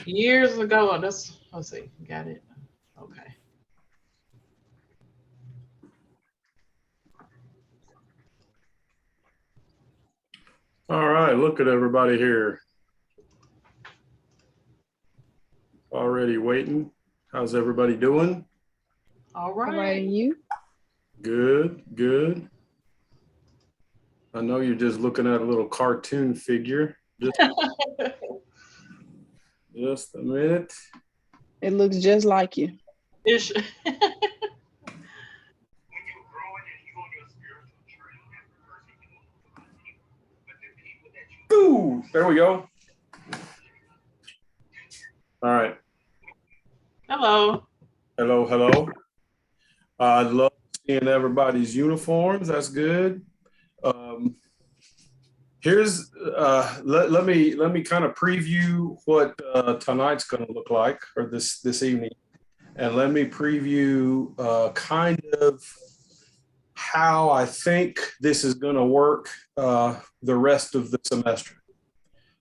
Years ago, let's see, got it. Okay. All right, look at everybody here. Already waiting. How's everybody doing? All All right, right. and you? Good, good. I know you're just looking at a little cartoon figure. Just a minute. It looks just like you. Ish. Ooh, there we go. All right. Hello. Hello, hello. I love seeing everybody's uniforms. That's good. Here's let me kind of preview what tonight's going to look like, or this evening, and let me preview kind of how I think this is going to work the rest of the semester.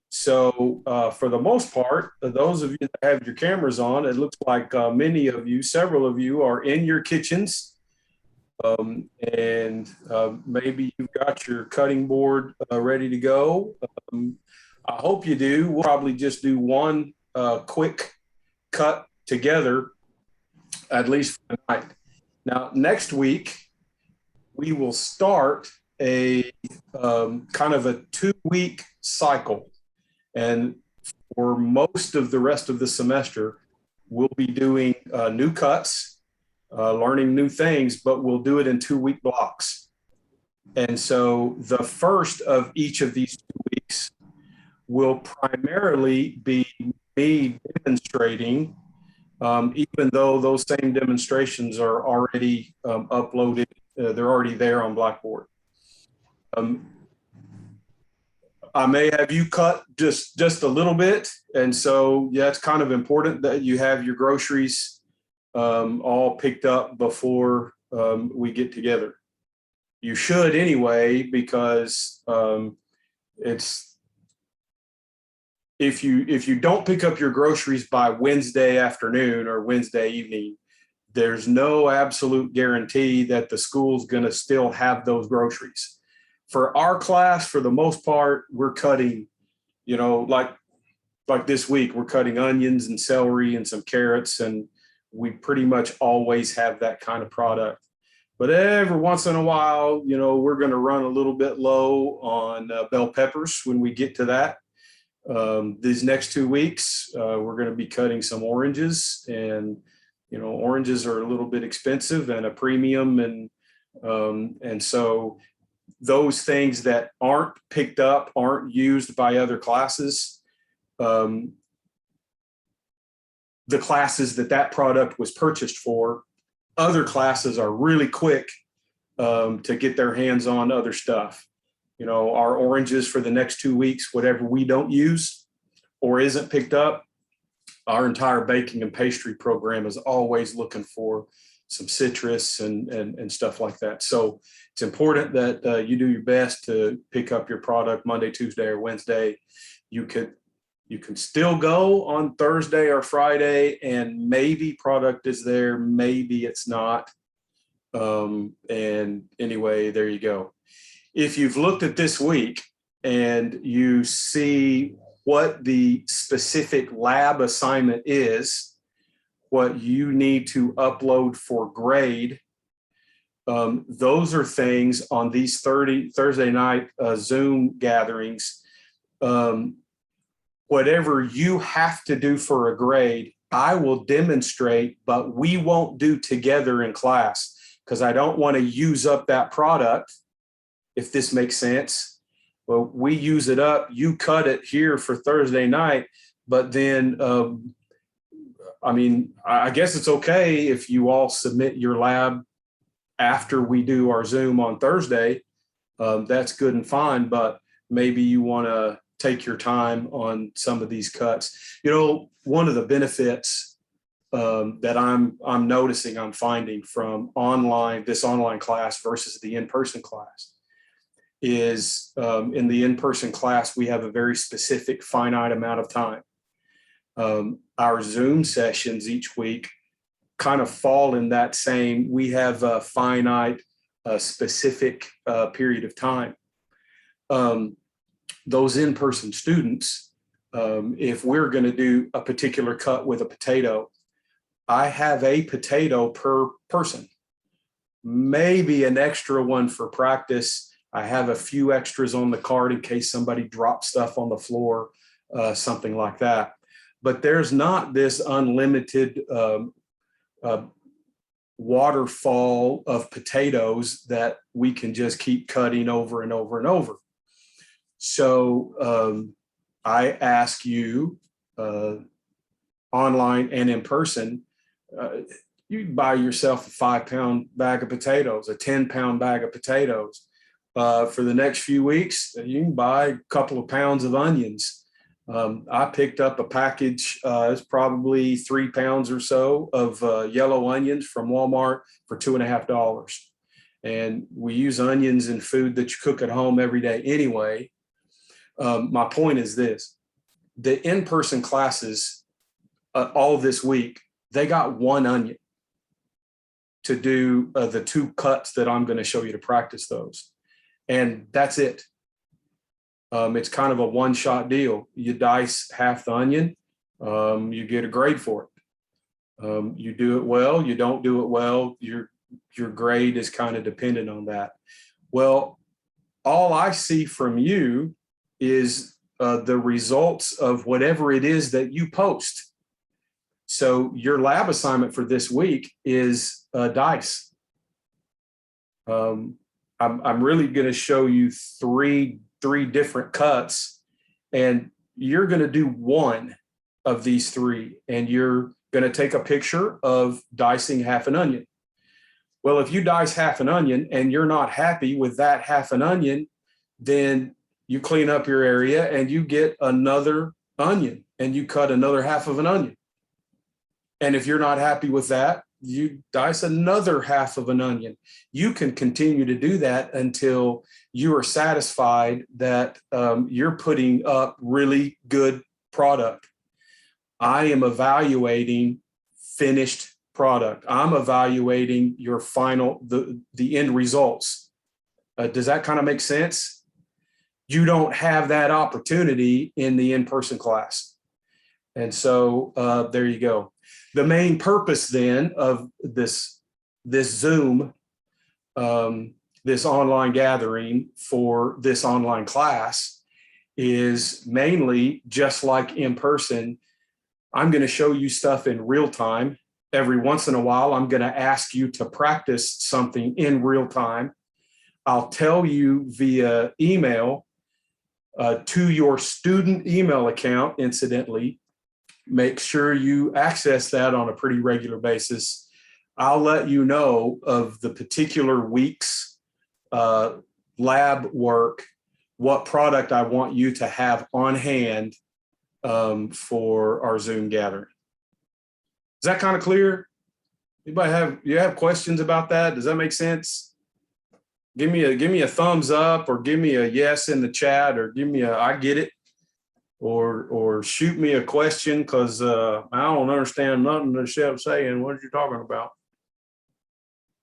So for the most part, those of you that have your cameras on, it looks like many of you, several of you, are in your kitchens. And maybe you've got your cutting board ready to go. I hope you do. We'll probably just do one quick cut together, at least for tonight. Now, next week, we will start a kind of a 2-week cycle. And for most of the rest of the semester, we'll be doing new cuts, learning new things, but we'll do it in 2-week blocks. And so the first of each of these 2 weeks will primarily be me demonstrating, even though those same demonstrations are already uploaded. They're already there on Blackboard. I may have you cut just a little bit. And so, yeah, it's kind of important that you have your groceries all picked up before we get together. You should anyway, because it's, if you don't pick up your groceries by Wednesday afternoon or Wednesday evening, there's no absolute guarantee that the school's going to still have those groceries. For our class, for the most part, we're cutting, like this week, we're cutting onions and celery and some carrots, and we pretty much always have that kind of product. But every once in a while, we're going to run a little bit low on bell peppers when we get to that. These next 2 weeks, we're going to be cutting some oranges, and oranges are a little bit expensive and a premium, and so those things that aren't picked up, aren't used by other classes, the classes that product was purchased for, other classes are really quick to get their hands on other stuff. Our oranges for the next 2 weeks, whatever we don't use or isn't picked up, our entire baking and pastry program is always looking for some citrus and stuff like that. So it's important that you do your best to pick up your product Monday, Tuesday, or Wednesday. You can still go on Thursday or Friday, and maybe product is there, maybe it's not. And anyway, there you go. If you've looked at this week and you see what the specific lab assignment is, what you need to upload for grade, those are things on these Thursday night Zoom gatherings. Whatever you have to do for a grade, I will demonstrate, but we won't do together in class, because I don't want to use up that product, if this makes sense. Well, we use it up, you cut it here for Thursday night, but then I guess it's okay if you all submit your lab after we do our Zoom on Thursday. That's good and fine, but maybe you want to take your time on some of these cuts. One of the benefits that I'm noticing, I'm finding from this online class versus the in-person class is in the in-person class, we have a very specific finite amount of time. Our Zoom sessions each week kind of fall in that same, we have a finite, specific period of time. Those in-person students, if we're going to do a particular cut with a potato, I have a potato per person, maybe an extra one for practice. I have a few extras on the card in case somebody drops stuff on the floor, something like that. But there's not this unlimited waterfall of potatoes that we can just keep cutting over and over and over. So I ask you, online and in person, you buy yourself a 5-pound bag of potatoes, a 10-pound bag of potatoes. For the next few weeks, you can buy a couple of pounds of onions. I picked up a package, it's probably 3 pounds or so of yellow onions from Walmart for $2.50. And we use onions in food that you cook at home every day anyway. My point is this: the in-person classes all this week, they got 1 onion to do the 2 cuts that I'm going to show you to practice those. And that's it. It's kind of a one-shot deal. You dice half the onion, you get a grade for it. You do it well, you don't do it well, your grade is kind of dependent on that. Well, all I see from you is the results of whatever it is that you post. So your lab assignment for this week is dice. I'm really going to show you three different cuts, and you're going to do one of these 3, and you're going to take a picture of dicing half an onion. Well, if you dice half an onion and you're not happy with that half an onion, then you clean up your area and you get another onion and you cut another half of an onion. And if you're not happy with that, you dice another half of an onion. You can continue to do that until you are satisfied that you're putting up really good product. I am evaluating finished product. I'm evaluating your final, the end results. Does that kind of make sense? You don't have that opportunity in the in-person class. And so there you go. The main purpose then of this Zoom, this online gathering for this online class is mainly just like in person. I'm going to show you stuff in real time. Every once in a while, I'm going to ask you to practice something in real time. I'll tell you via email to your student email account, incidentally. Make sure you access that on a pretty regular basis. I'll let you know of the particular week's lab work, what product I want you to have on hand for our Zoom gathering. Is that kind of clear? Anybody have questions about that? Does that make sense? Give me a thumbs up, or give me a yes in the chat, or give me a I get it, or shoot me a question, because I don't understand nothing the chef's saying. What are you talking about?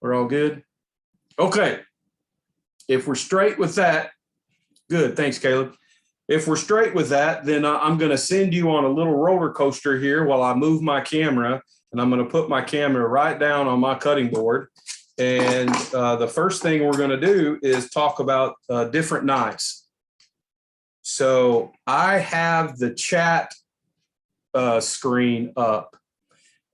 We're all good? Okay. If we're straight with that, good. Thanks, Caleb. If we're straight with that, then I'm going to send you on a little roller coaster here while I move my camera, and I'm going to put my camera right down on my cutting board. And the first thing we're going to do is talk about different knives. So I have the chat screen up.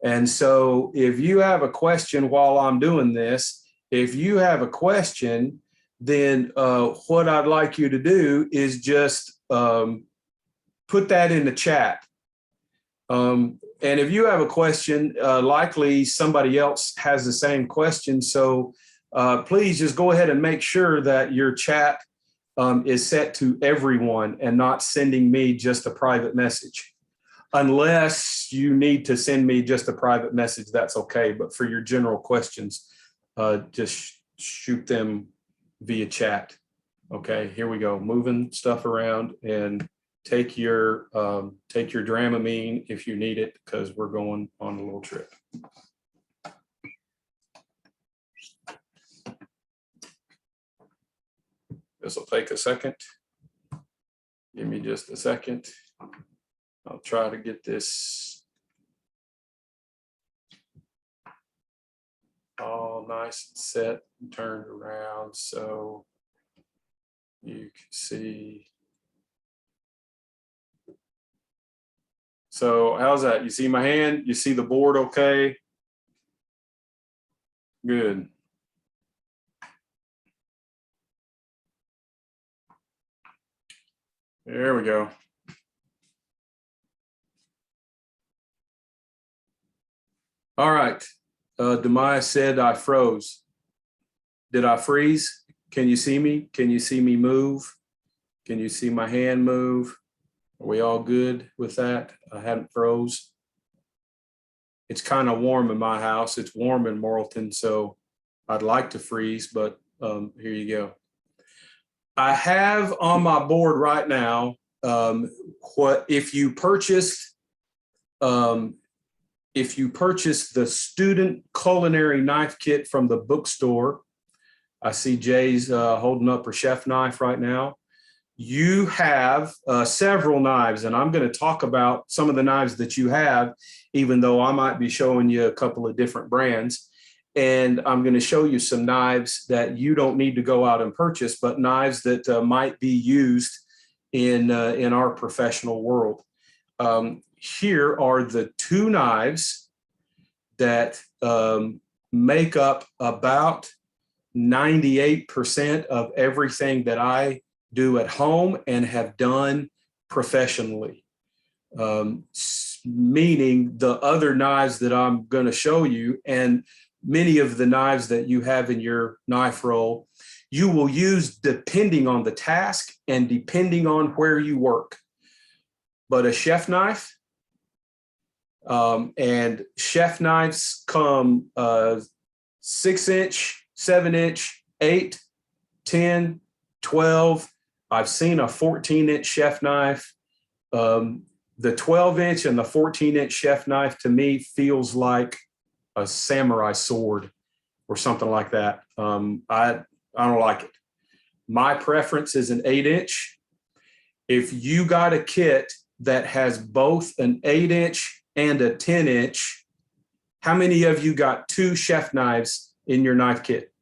And so if you have a question while I'm doing this, if you have a question, then what I'd like you to do is just put that in the chat. And if you have a question, likely somebody else has the same question. So please just go ahead and make sure that your chat is set to everyone and not sending me just a private message. Unless you need to send me just a private message, that's okay. But for your general questions, just shoot them via chat. Okay, here we go. Moving stuff around, and take your Dramamine if you need it, because we're going on a little trip. This will take a second. Give me just a second. I'll try to get this all nice and set and turned around so you can see. So how's that? You see my hand? You see the board okay? Good. There we go. All right. Demaya said I froze. Did I freeze? Can you see me? Can you see me move? Can you see my hand move? Are we all good with that? I hadn't froze. It's kind of warm in my house. It's warm in Morrilton, so I'd like to freeze, but here you go. I have on my board right now, what if you purchased the student culinary knife kit from the bookstore. I see Jay's holding up her chef knife right now. You have several knives, and I'm going to talk about some of the knives that you have, even though I might be showing you a couple of different brands. And I'm going to show you some knives that you don't need to go out and purchase, but knives that might be used in our professional world. Here are the two knives that make up about 98% of everything that I do at home and have done professionally. Meaning the other knives that I'm going to show you, and many of the knives that you have in your knife roll, you will use depending on the task and depending on where you work. But a chef knife, and chef knives come 6-inch, 7-inch, 8, 10, 12. I've seen a 14-inch chef knife. The 12-inch and the 14-inch chef knife to me feels like a samurai sword or something like that. I don't like it. My preference is an 8-inch. If you got a kit that has both an 8-inch and a 10-inch, how many of you got two chef knives in your knife kit?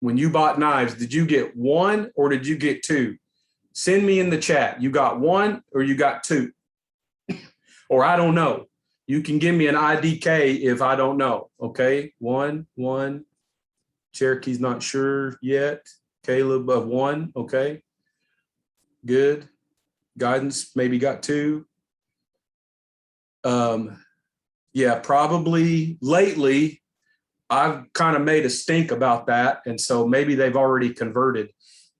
When you bought knives, did you get one or did you get two? Send me in the chat. You got one or you got two? Or I don't know. You can give me an IDK if I don't know. Okay, one. Cherokee's not sure yet. Caleb of one. Okay, good. Guidance maybe got two. Yeah, probably lately I've kind of made a stink about that. And so maybe they've already converted.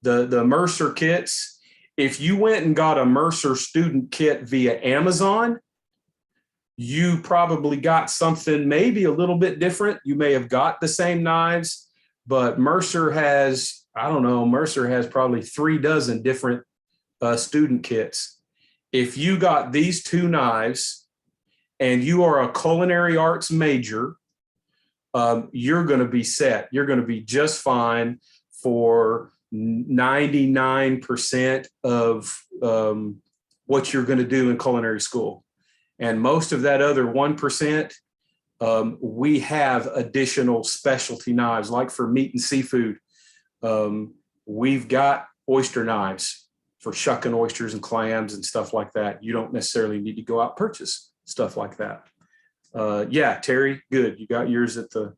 The Mercer kits, if you went and got a Mercer student kit via Amazon, you probably got something maybe a little bit different. You may have got the same knives, but Mercer has, I don't know, Mercer has probably 3 dozen different student kits. If you got these two knives and you are a culinary arts major, you're going to be set. You're going to be just fine for 99% of what you're going to do in culinary school. And most of that other 1%, we have additional specialty knives, like for meat and seafood. We've got oyster knives for shucking oysters and clams and stuff like that. You don't necessarily need to go out and purchase stuff like that. Yeah, Terry, good. You got yours at the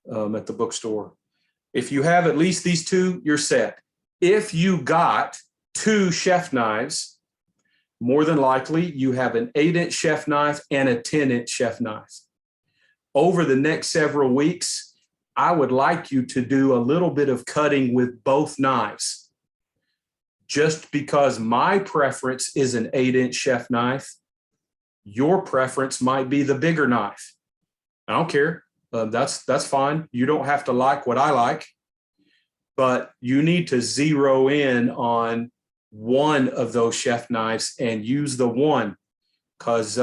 bookstore. If you have at least these two, you're set. If you got two chef knives, more than likely you have an 8-inch chef knife and a 10-inch chef knife. Over the next several weeks, I would like you to do a little bit of cutting with both knives. Just because my preference is an 8-inch chef knife, your preference might be the bigger knife. I don't care. That's fine. You don't have to like what I like, but you need to zero in on one of those chef knives and use the one, because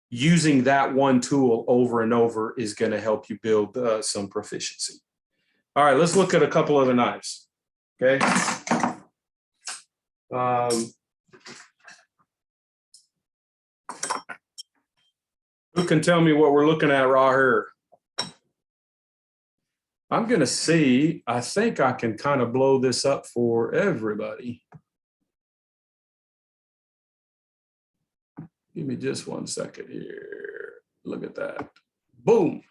using that one tool over and over is going to help you build some proficiency. All right, let's look at a couple other knives. Okay. Who can tell me what we're looking at right here? I'm going to see, I think I can kind of blow this up for everybody. Give me just 1 second here. Look at that. Boom.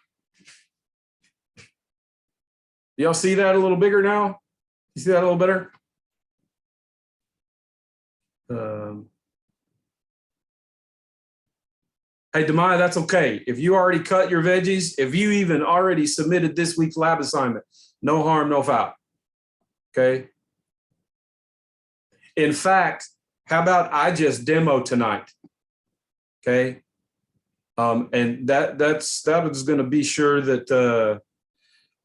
Y'all see that a little bigger now? You see that a little better? Hey, Demaya, that's okay. If you already cut your veggies, if you even already submitted this week's lab assignment, no harm, no foul. Okay. In fact, how about I just demo tonight? Okay. And that is going to be sure that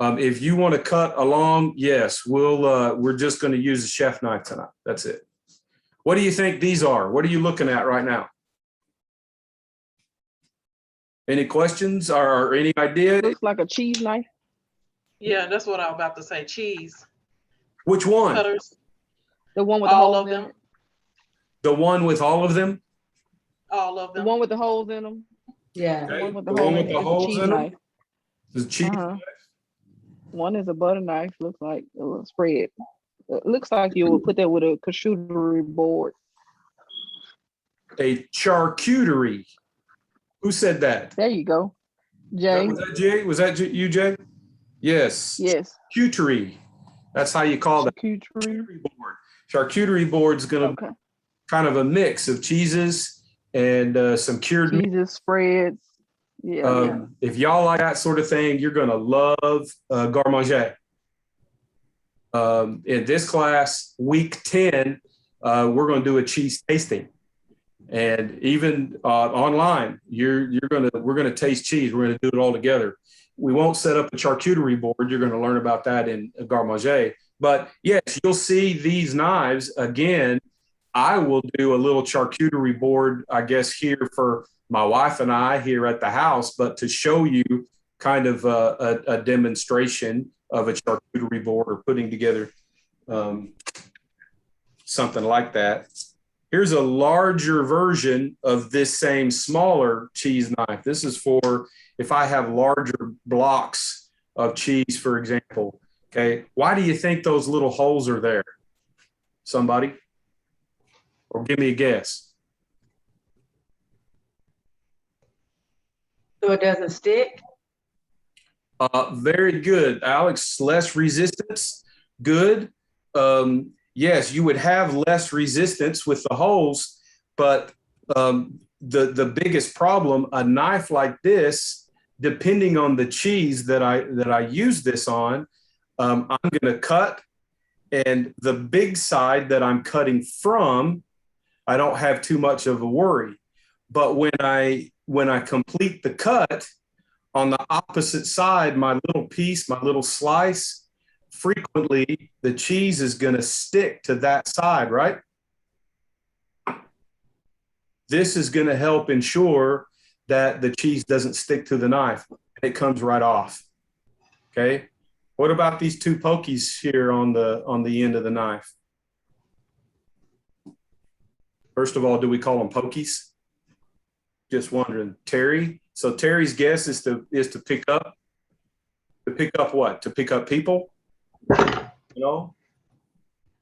if you want to cut along, yes, we're just going to use a chef knife tonight. That's it. What do you think these are? What are you looking at right now? Any questions or any idea? Looks like a cheese knife. Yeah, that's what I was about to say. Cheese Which one? cutters. The one with the All holes of in them. it. The one with all of them? All of The them. one with the holes in them. Yeah. The Okay. one with The the one hole with in it the is a holes cheese in them? knife. The cheese. One is a butter knife. Looks like a little spread. It looks like you would put that with a charcuterie board. A charcuterie. Who said that? There you go, Jay. Was that Jay? Was that you, Jay? Yes. Yes. Charcuterie. That's how you call that. Charcuterie. Charcuterie board. Charcuterie board's going to Okay. kind of a mix of cheeses and some cured meat. Cheeses, spreads. Yeah. If y'all like that sort of thing, you're going to love garde manger. In this class, week 10, we're going to do a cheese tasting. And even online, we're going to taste cheese. We're going to do it all together. We won't set up a charcuterie board. You're going to learn about that in garde manger. But yes, you'll see these knives again. I will do a little charcuterie board, I guess, here for my wife and I here at the house, but to show you kind of a demonstration of a charcuterie board or putting together something like that. Here's a larger version of this same smaller cheese knife. This is for if I have larger blocks of cheese, for example. Okay. Why do you think those little holes are there? Somebody? Or give me a guess. So it doesn't stick? Very good, Alex. Less resistance. Good. Yes, you would have less resistance with the holes, but the biggest problem, a knife like this, depending on the cheese that I use this on, I'm going to cut, and the big side that I'm cutting from, I don't have too much of a worry. But when I complete the cut, on the opposite side, my little piece, my little slice, frequently the cheese is going to stick to that side, right? This is going to help ensure that the cheese doesn't stick to the knife. It comes right off. Okay. What about these two pokies here on the end of the knife? First of all, do we call them pokies? Just wondering. Terry. So Terry's guess is to pick up. To pick up what? To pick up people? You know?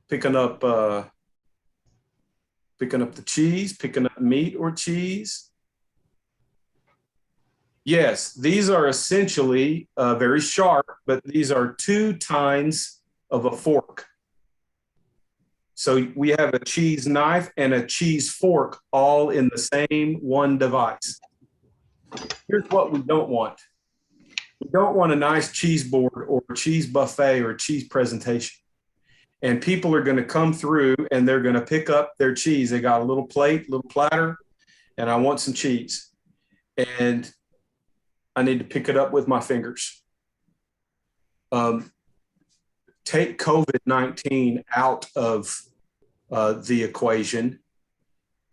Picking up the cheese, picking up meat or cheese. Yes, these are essentially very sharp, but these are 2 tines of a fork. So we have a cheese knife and a cheese fork all in the same one device. Here's what we don't want. We don't want a nice cheese board or a cheese buffet or a cheese presentation. And people are going to come through and they're going to pick up their cheese. They got a little plate, little platter, and I want some cheese. And I need to pick it up with my fingers. take COVID-19 out of the equation,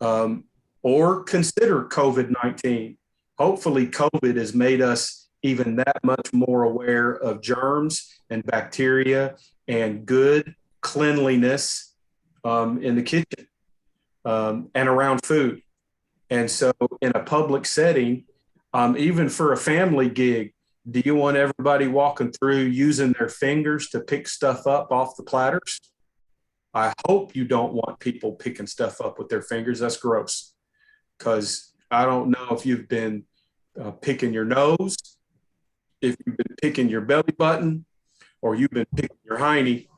or consider COVID-19. Hopefully, COVID has made us even that much more aware of germs and bacteria and good cleanliness in the kitchen and around food. And so in a public setting, even for a family gig, do you want everybody walking through using their fingers to pick stuff up off the platters? I hope you don't want people picking stuff up with their fingers. That's gross. Because I don't know if you've been picking your nose, if you've been picking your belly button, or you've been picking your hiney,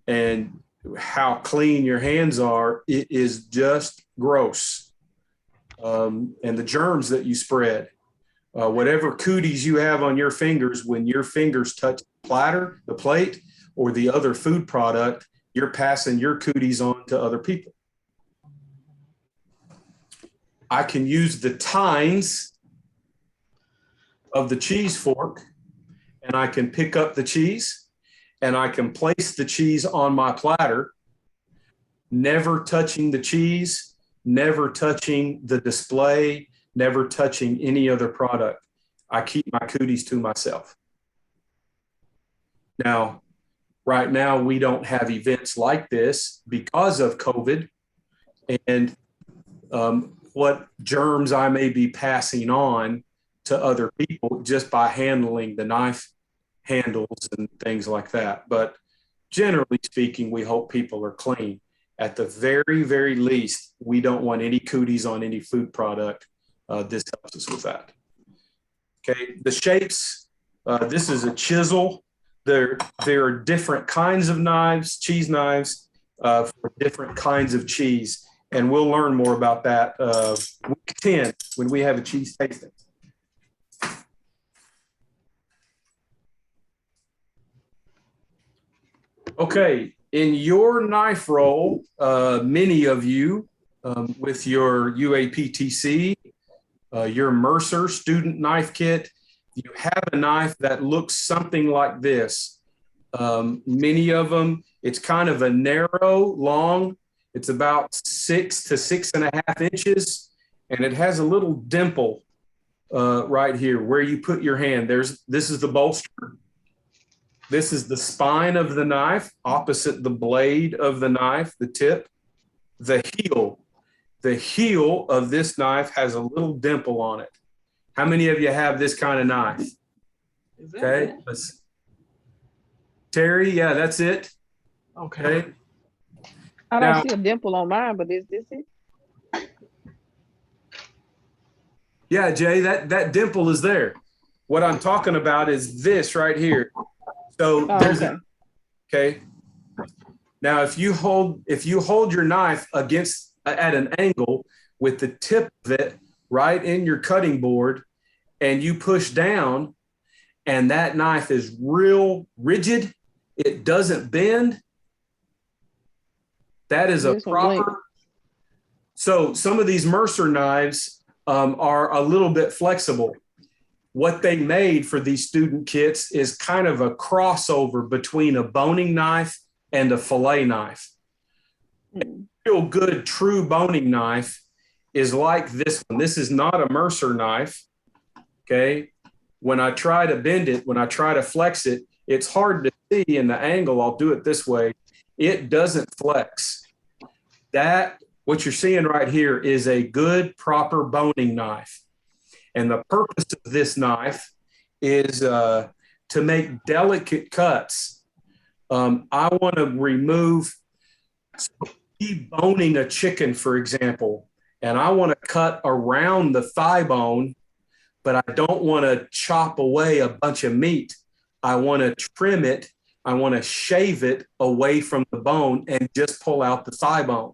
and how clean your hands are. It is just gross. And the germs that you spread, whatever cooties you have on your fingers, when your fingers touch the platter, the plate, or the other food product, you're passing your cooties on to other people. I can use the tines of the cheese fork, and I can pick up the cheese, and I can place the cheese on my platter, never touching the cheese, never touching the display, never touching any other product. I keep my cooties to myself. Now, right now, we don't have events like this because of COVID and what germs I may be passing on to other people just by handling the knife handles and things like that. But generally speaking, we hope people are clean. At the very, very least, we don't want any cooties on any food product. This helps us with that. Okay, the shapes, this is a chisel. There are different kinds of knives, cheese knives, for different kinds of cheese. And we'll learn more about that week 10 when we have a cheese tasting. Okay, in your knife roll, many of you with your UAPTC, your Mercer student knife kit, you have a knife that looks something like this. Many of them, it's kind of a narrow, long, it's about 6 to 6.5 inches, and it has a little dimple right here where you put your hand. This is the bolster. This is the spine of the knife, opposite the blade of the knife, the tip. The heel of this knife has a little dimple on it. How many of you have this kind of knife? Okay. Terry, yeah, that's it. Okay. I don't see a dimple on mine, but is this it? Yeah, Jay, that dimple is there. What I'm talking about is this right here. So there's okay. Now, if you hold your knife against at an angle with the tip of it right in your cutting board, and you push down, and that knife is real rigid, it doesn't bend. That is a proper. So some of these Mercer knives are a little bit flexible. What they made for these student kits is kind of a crossover between a boning knife and a fillet knife. A real good, true boning knife is like this one. This is not a Mercer knife, okay? When I try to bend it, when I try to flex it, it's hard to see in the angle. I'll do it this way. It doesn't flex. What you're seeing right here is a good, proper boning knife. And the purpose of this knife is to make delicate cuts. I want to remove, deboning a chicken, for example, and I want to cut around the thigh bone, but I don't want to chop away a bunch of meat. I want to trim it. I want to shave it away from the bone and just pull out the thigh bone.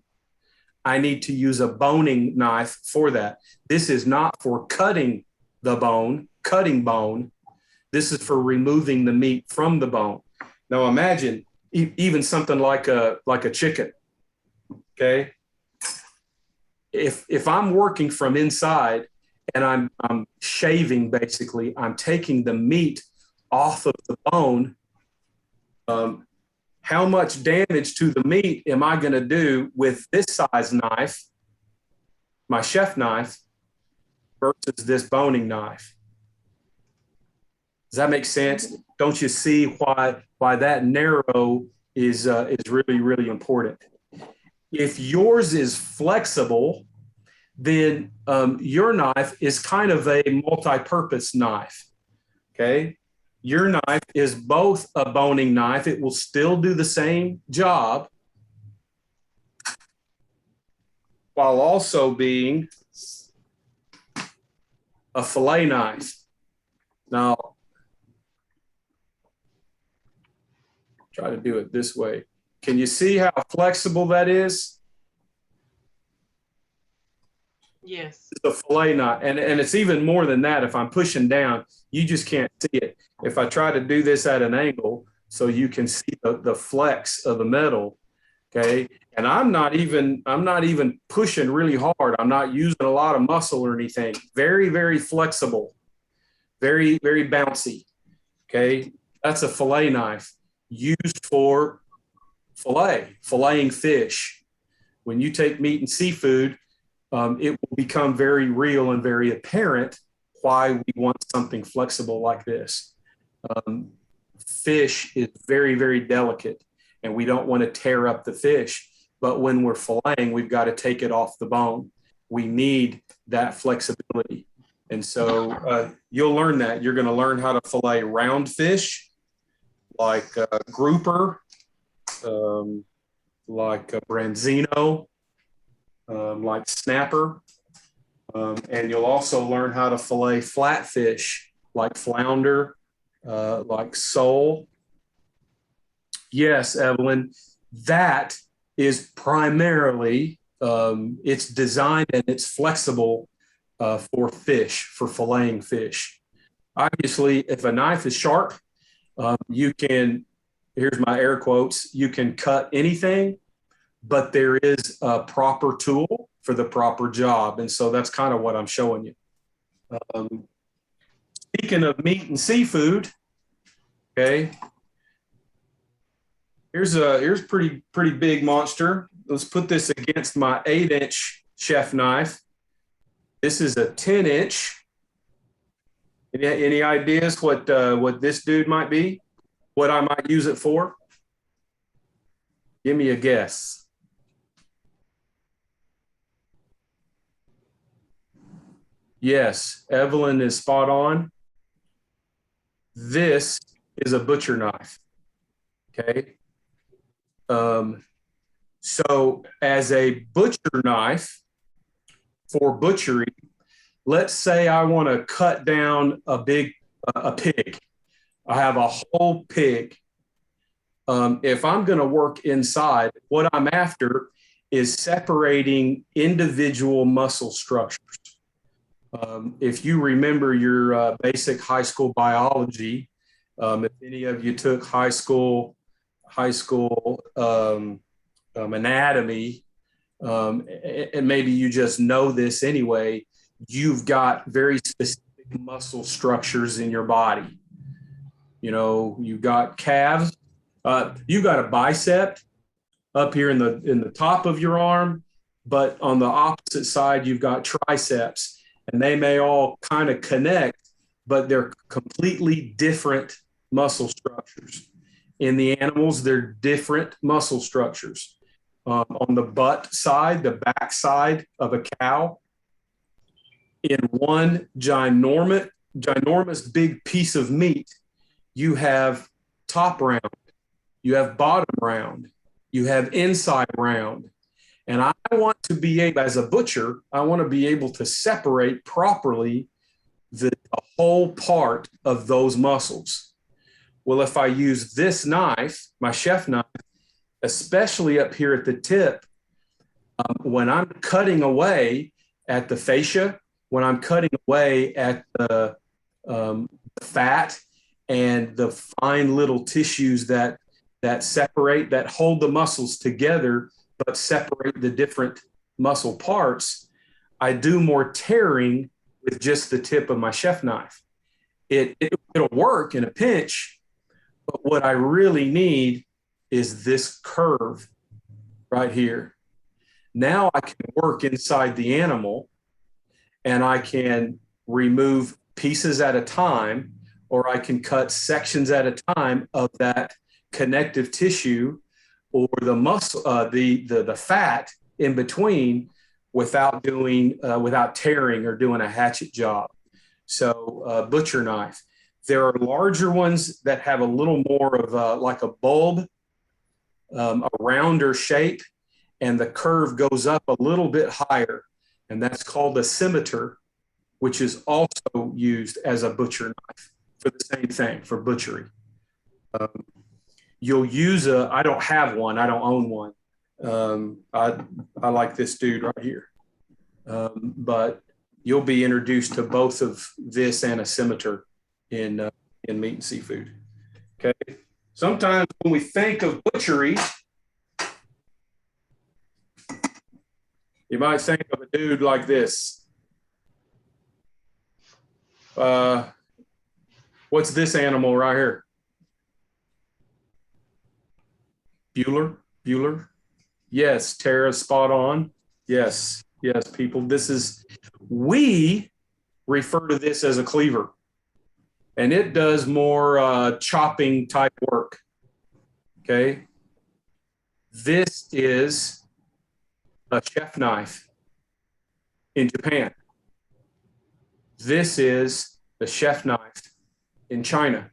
I need to use a boning knife for that. This is not for cutting the bone, cutting bone. This is for removing the meat from the bone. Now imagine even something like a chicken, okay? If I'm working from inside and I'm shaving, basically, I'm taking the meat off of the bone How much damage to the meat am I going to do with this size knife, my chef knife, versus this boning knife? Does that make sense? Don't you see why that narrow is really, really important? If yours is flexible, then your knife is kind of a multi-purpose knife. Okay, your knife is both a boning knife. It will still do the same job while also being a fillet knife. Now, try to do it this way. Can you see how flexible that is? Yes. It's a fillet knife, and it's even more than that. If I'm pushing down, you just can't see it. If I try to do this at an angle so you can see the flex of the metal, okay? And I'm not even pushing really hard. I'm not using a lot of muscle or anything. Very, very flexible, very, very bouncy, okay? That's a fillet knife used for filleting fish. When you take meat and seafood, it will become very real and very apparent why we want something flexible like this. Fish is very, very delicate, and we don't want to tear up the fish. But when we're filleting, we've got to take it off the bone. We need that flexibility. And so you'll learn that. You're going to learn how to fillet round fish, like grouper, like branzino, like snapper. And you'll also learn how to fillet flatfish, like flounder, like sole. Yes, Evelyn, that is primarily, it's designed and it's flexible for fish, for filleting fish. Obviously, if a knife is sharp, you can, here's my air quotes, you can cut anything, but there is a proper tool for the proper job. And so that's kind of what I'm showing you. Speaking of meat and seafood, okay, here's pretty big monster. Let's put this against my 8-inch chef knife. This is a 10-inch. Any ideas what this dude might be? What I might use it for? Give me a guess. Yes, Evelyn is spot on. This is a butcher knife. Okay. So as a butcher knife for butchery, let's say I want to cut down a pig. I have a whole pig. If I'm going to work inside, what I'm after is separating individual muscle structures. If you remember your basic high school biology, if any of you took high school anatomy, and maybe you just know this anyway, you've got very specific muscle structures in your body. You know, you've got calves, you've got a bicep up here in the top of your arm, but on the opposite side, you've got triceps. And they may all kind of connect, but they're completely different muscle structures. In the animals, they're different muscle structures. On the butt side, the back side of a cow, in one ginormous big piece of meat, you have top round, you have bottom round, you have inside round. And I want to be able, as a butcher, I want to be able to separate properly the whole part of those muscles. Well, if I use this knife, my chef knife, especially up here at the tip, when I'm cutting away at the fascia, when I'm cutting away at the fat and the fine little tissues that separate, that hold the muscles together, but separate the different muscle parts, I do more tearing with just the tip of my chef knife. It'll work in a pinch, But what I really need is this curve right here. Now I can work inside the animal and I can remove pieces at a time, or I can cut sections at a time of that connective tissue or the muscle, the fat in between without tearing or doing a hatchet job. So butcher knife. There are larger ones that have a little more of like a bulb, a rounder shape, and the curve goes up a little bit higher, and that's called a scimitar, which is also used as a butcher knife for the same thing, for butchery. You'll use I don't have one, I don't own one. I like this dude right here. But you'll be introduced to both of this and a scimitar in meat and seafood. Okay. Sometimes when we think of butchery, you might think of a dude like this. What's this animal right here? Bueller? Yes, Tara, spot on. Yes, people. We refer to this as a cleaver, and it does more chopping type work. Okay. This is a chef knife in Japan. This is the chef knife in China.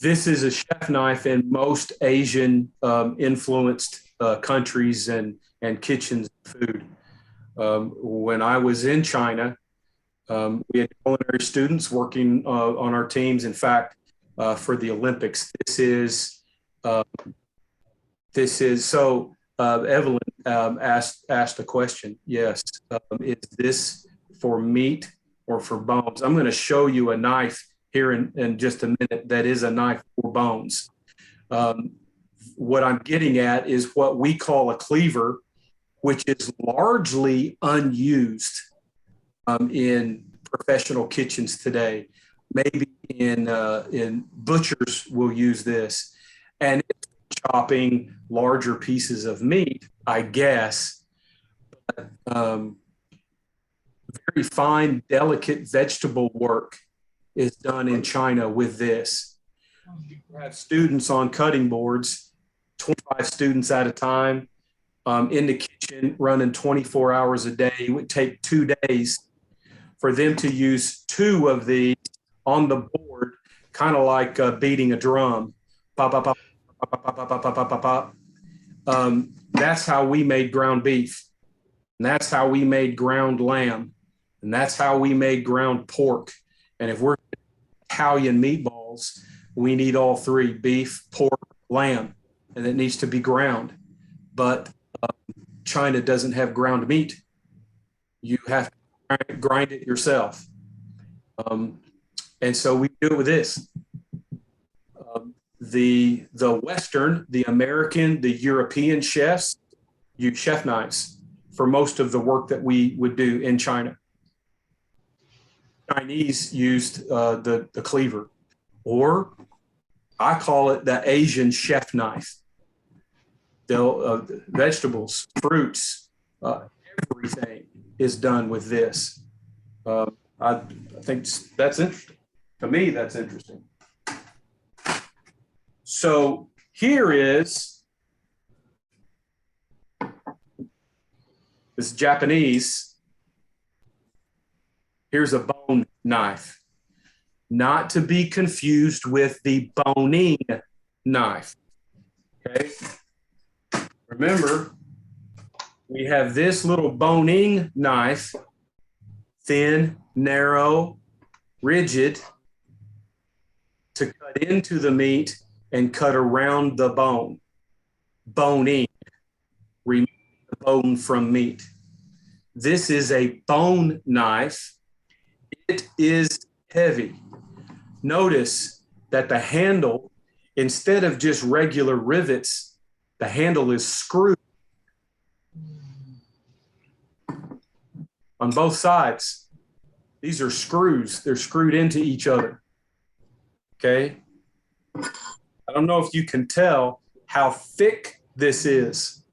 This is a chef knife in most Asian influenced countries and kitchens of food. When I was in China, we had culinary students working on our teams. In fact, for the Olympics, this is so. Evelyn asked a question. Yes, is this for meat or for bones? I'm going to show you a knife here in just a minute that is a knife for bones. What I'm getting at is what we call a cleaver, which is largely unused in professional kitchens today. Maybe in butchers will use this, and it's chopping larger pieces of meat, I guess. But, very fine, delicate vegetable work is done in China with this. You have students on cutting boards, 25 students at a time, in the kitchen running 24 hours a day. It would take 2 days for them to use 2 of these on the board, kind of like beating a drum. Pop, pop, pop, pop, pop, pop, pop, pop, pop, pop. That's how we made ground beef. And that's how we made ground lamb. And that's how we made ground pork. And if we're Italian meatballs, we need all 3: beef, pork, lamb, and it needs to be ground. But China doesn't have ground meat. You have to grind it yourself. And so we do it with this. The Western, the American, the European chefs use chef knives for most of the work that we would do in China. Chinese used the cleaver, or I call it the Asian chef knife. They'll vegetables, fruits, everything is done with this. I think that's interesting. To me, that's interesting. So here is this Japanese. Here's a bone knife, not to be confused with the boning knife. Okay. Remember, we have this little boning knife, thin, narrow, rigid, to cut into the meat and cut around the bone. Boning, remove the bone from meat. This is a bone knife. It is heavy. Notice that the handle, instead of just regular rivets, the handle is screwed on both sides. These are screws. They're screwed into each other. Okay. I don't know if you can tell how thick this is.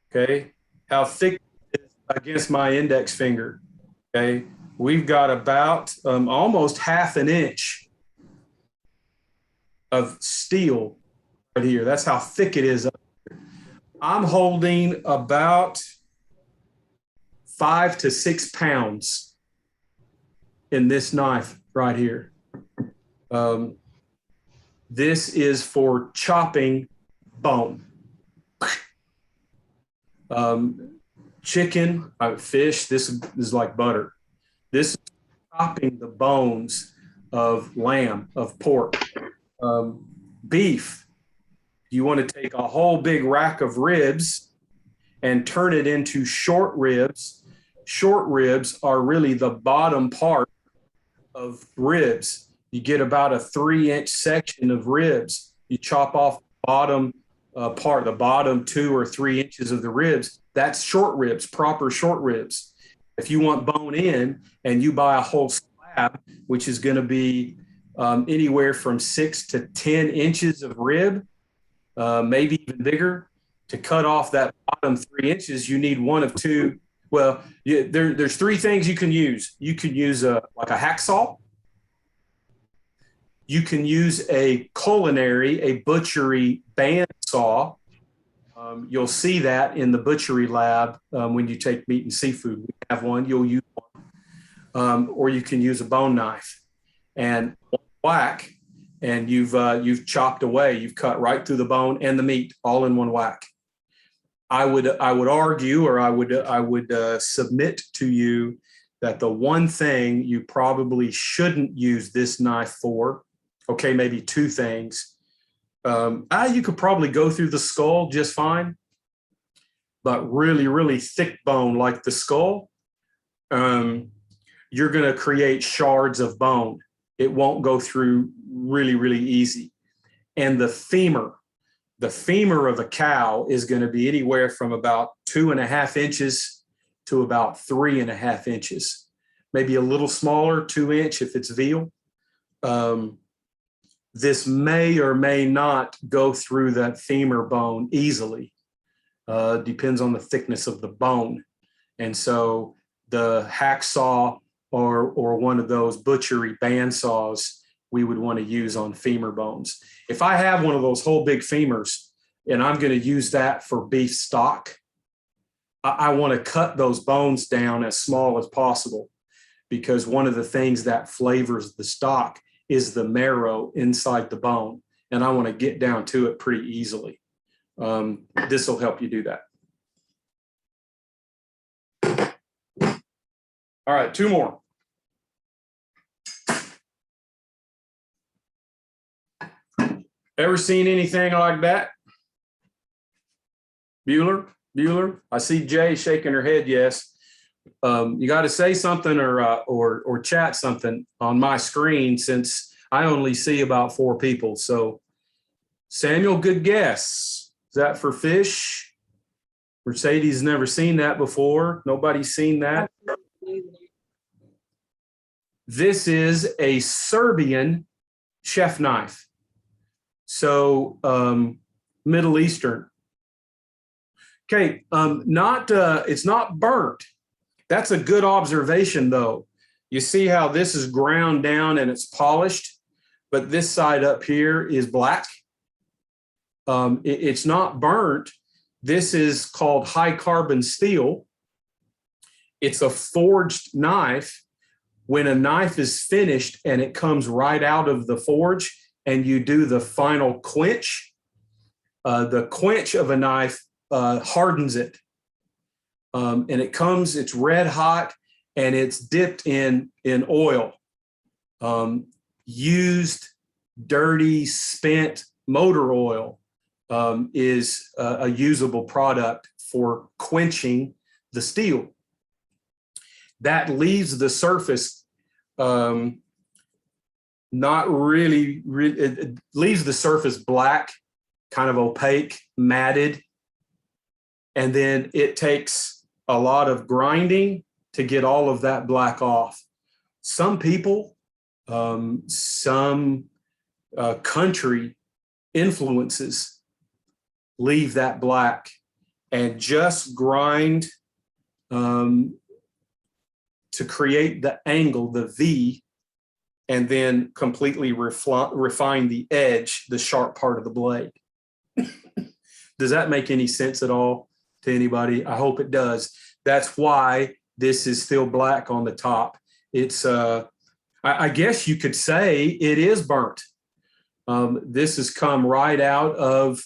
Okay. How thick it is against my index finger. Okay. We've got about almost half an inch of steel right here. That's how thick it is. I'm holding about 5 to 6 pounds in this knife right here. This is for chopping bone. Chicken, fish, this is like butter. This is chopping the bones of lamb, of pork. Beef, you want to take a whole big rack of ribs and turn it into short ribs. Short ribs are really the bottom part of ribs. You get about a 3-inch section of ribs. You chop off the bottom part, the bottom 2 or 3 inches of the ribs. That's short ribs, proper short ribs. If you want bone in and you buy a whole slab, which is going to be anywhere from 6 to 10 inches of rib, maybe even bigger, to cut off that bottom 3 inches, you need one of two. Well, there's 3 things you can use. You can use like a hacksaw. You can use a culinary, a butchery band saw. You'll see that in the butchery lab when you take meat and seafood. We have one, you'll use one. Or you can use a bone knife and whack, and you've chopped away. You've cut right through the bone and the meat all in one whack. I would argue, or I would submit to you that the one thing you probably shouldn't use this knife for, okay, maybe 2 things. You could probably go through the skull just fine, but really, really thick bone like the skull, you're going to create shards of bone. It won't go through really, really easy. And the femur of a cow is going to be anywhere from about 2.5 inches to about 3.5 inches, maybe a little smaller, 2-inch if it's veal. This may or may not go through that femur bone easily. Depends on the thickness of the bone. And so the hacksaw or one of those butchery band saws we would want to use on femur bones. If I have one of those whole big femurs and I'm going to use that for beef stock, I want to cut those bones down as small as possible, because one of the things that flavors the stock is the marrow inside the bone. And I want to get down to it pretty easily. This will help you do that. All right, 2 more. Ever seen anything like that? Bueller? I see Jay shaking her head, yes. You got to say something or chat something on my screen, since I only see about 4 people. So Samuel, good guess. Is that for fish? Mercedes never seen that before. Nobody's seen that. This is a Serbian chef knife. So Middle Eastern. Okay, it's not burnt. That's a good observation, though. You see how this is ground down and it's polished, but this side up here is black. It's not burnt. This is called high carbon steel. It's a forged knife. When a knife is finished and it comes right out of the forge and you do the final quench, the quench of a knife hardens it. And it's red hot and it's dipped in oil. Used, dirty, spent motor oil is a usable product for quenching the steel. That leaves the surface not really, it leaves the surface black, kind of opaque, matted. And then it takes a lot of grinding to get all of that black off. Some people some country influences leave that black, and just grind to create the angle, the V, and then completely refine the edge, the sharp part of the blade. Does that make any sense at all to anybody? I hope it does. That's why this is still black on the top. It's, I guess you could say it is burnt. This has come right out of,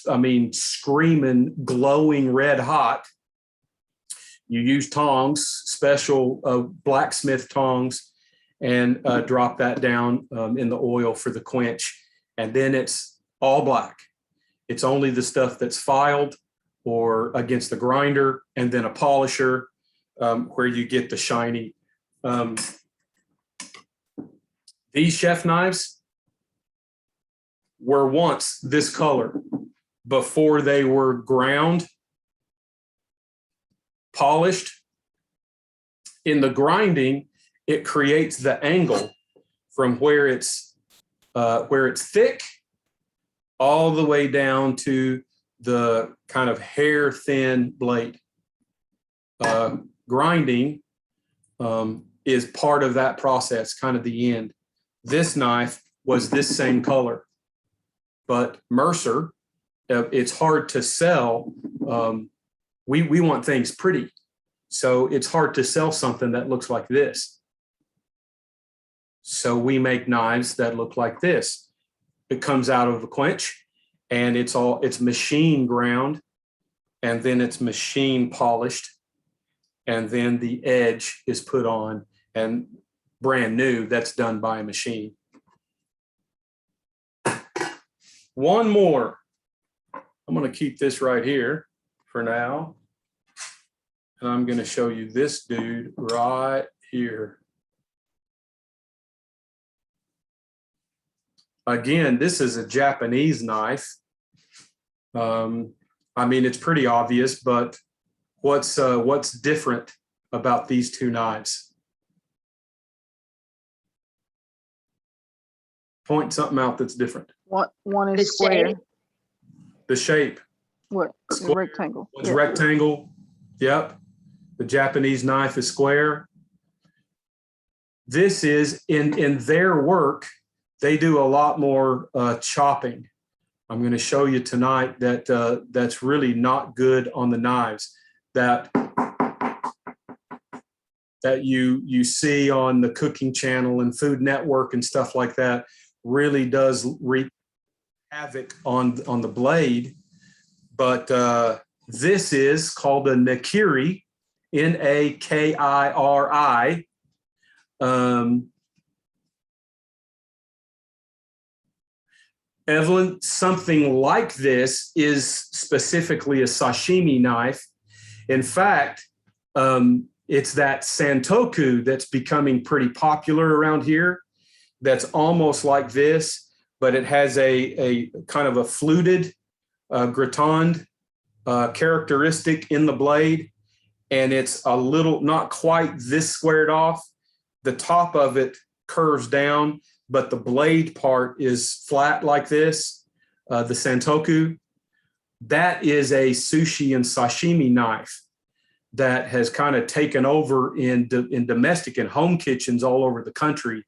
I mean, screaming, glowing red hot. You use tongs, special blacksmith tongs, and drop that down in the oil for the quench. And then it's all black. It's only the stuff that's filed or against the grinder, and then a polisher where you get the shiny. These chef knives were once this color before they were ground, polished. In the grinding, it creates the angle from where it's thick all the way down to the kind of hair thin blade. Grinding is part of that process, kind of the end. This knife was this same color, but Mercer, it's hard to sell. We want things pretty, so it's hard to sell something that looks like this. So we make knives that look like this. It comes out of the quench, and it's machine ground, and then it's machine polished, and then the edge is put on, and brand new, that's done by a machine. One more. I'm going to keep this right here for now, and I'm going to show you this dude right here. Again, this is a Japanese knife. I mean, it's pretty obvious, but what's different about these two knives? Point something out that's different. One The is square. shape. The shape. What? The Square. rectangle. One's Yeah. rectangle. Yep. The Japanese knife is square. This is in their work. They do a lot more chopping. I'm going to show you tonight that that's really not good on the knives that you see on the Cooking Channel and Food Network and stuff like that. Really does wreak havoc on the blade. But this is called a Nakiri, Nakiri. Evelyn, something like this is specifically a sashimi knife. In fact, it's that Santoku that's becoming pretty popular around here. That's almost like this, but it has a kind of a fluted gratined characteristic in the blade, and it's a little, not quite this squared off. The top of it curves down, but the blade part is flat like this, the Santoku. That is a sushi and sashimi knife that has kind of taken over in domestic and home kitchens all over the country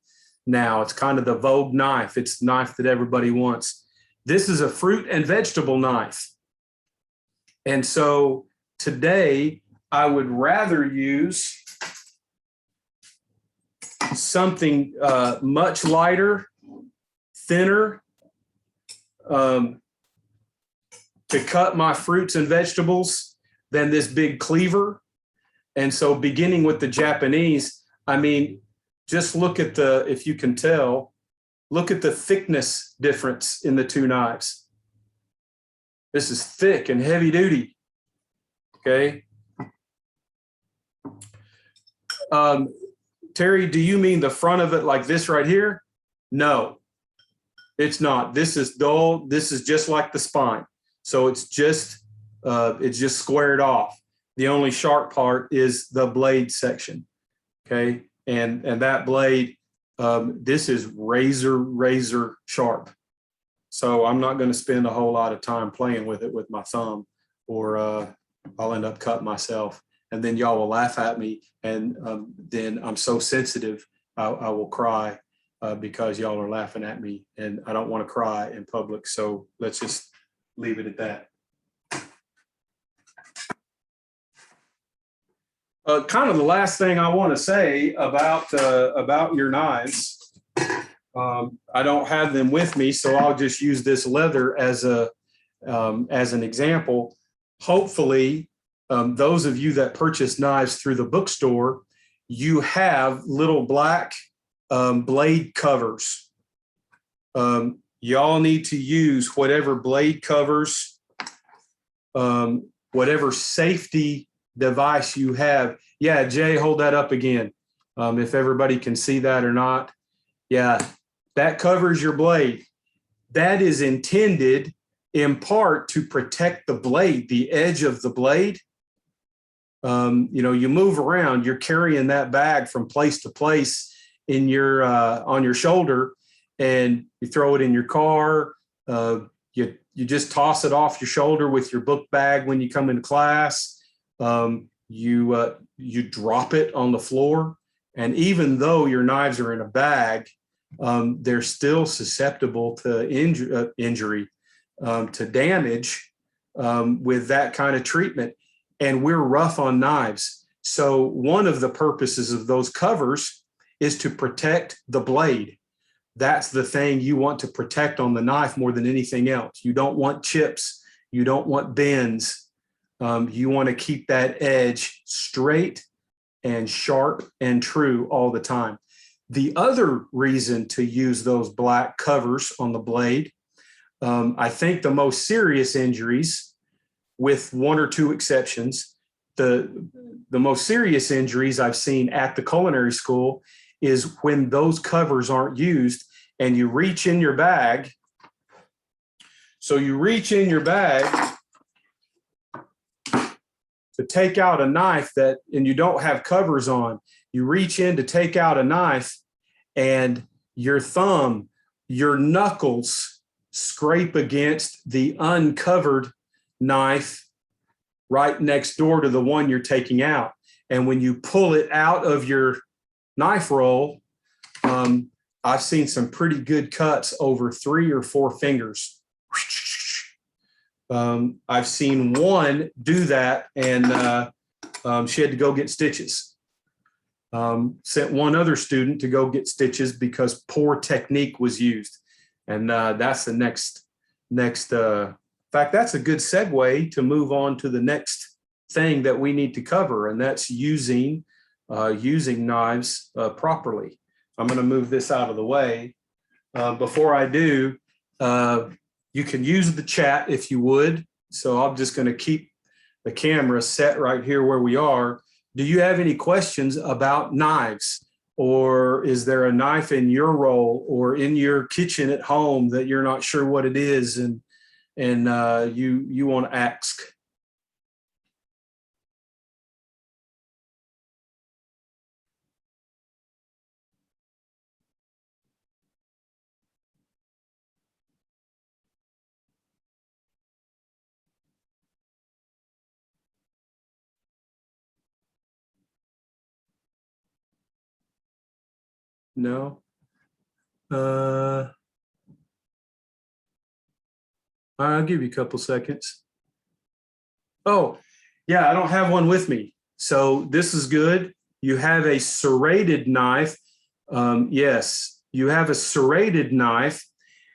now. It's kind of the vogue knife. It's the knife that everybody wants. This is a fruit and vegetable knife. And so today I would rather use something much lighter, thinner, to cut my fruits and vegetables than this big cleaver. And so beginning with the Japanese, I mean, just look at the, if you can tell, look at the thickness difference in the two knives. This is thick and heavy duty, okay? Terry, do you mean the front of it like this right here? No, it's not. This is dull. This is just like the spine. So it's just squared off. The only sharp part is the blade section, okay? And that blade This is razor sharp. So I'm not going to spend a whole lot of time playing with it with my thumb, or I'll end up cutting myself. And then y'all will laugh at me. And then I'm so sensitive, I will cry because y'all are laughing at me. And I don't want to cry in public. So let's just leave it at that. Kind of the last thing I want to say about your knives. I don't have them with me, so I'll just use this leather as an example. Hopefully, those of you that purchase knives through the bookstore, you have little black blade covers. Y'all need to use whatever blade covers, whatever safety device you have. Yeah, Jay, hold that up again. If everybody can see that or not. Yeah, that covers your blade. That is intended in part to protect the blade, the edge of the blade. You move around, you're carrying that bag from place to place in your on your shoulder, and you throw it in your car. You just toss it off your shoulder with your book bag when you come into class. You drop it on the floor, and even though your knives are in a bag, they're still susceptible to injury, to damage with that kind of treatment. And we're rough on knives. So one of the purposes of those covers is to protect the blade. That's the thing you want to protect on the knife more than anything else. You don't want chips. You don't want bends. You want to keep that edge straight and sharp and true all the time. The other reason to use those black covers on the blade, I think the most serious injuries, with one or two exceptions, the most serious injuries I've seen at the culinary school is when those covers aren't used and you reach in your bag. So you reach in your bag to take out a knife and you don't have covers on. You reach in to take out a knife, and your thumb, your knuckles scrape against the uncovered knife right next door to the one you're taking out. And when you pull it out of your knife roll, I've seen some pretty good cuts over 3 or 4 fingers. I've seen one do that, and she had to go get stitches. Sent one other student to go get stitches because poor technique was used. And that's the next in fact, that's a good segue to move on to the next thing that we need to cover, and that's using knives properly. I'm going to move this out of the way. Before I do, you can use the chat if you would. So I'm just going to keep the camera set right here where we are. Do you have any questions about knives? Or is there a knife in your roll or in your kitchen at home that you're not sure what it is and you want to ask? No? I'll give you a couple seconds. Oh, yeah, I don't have one with me. So this is good. You have a serrated knife. Yes, you have a serrated knife,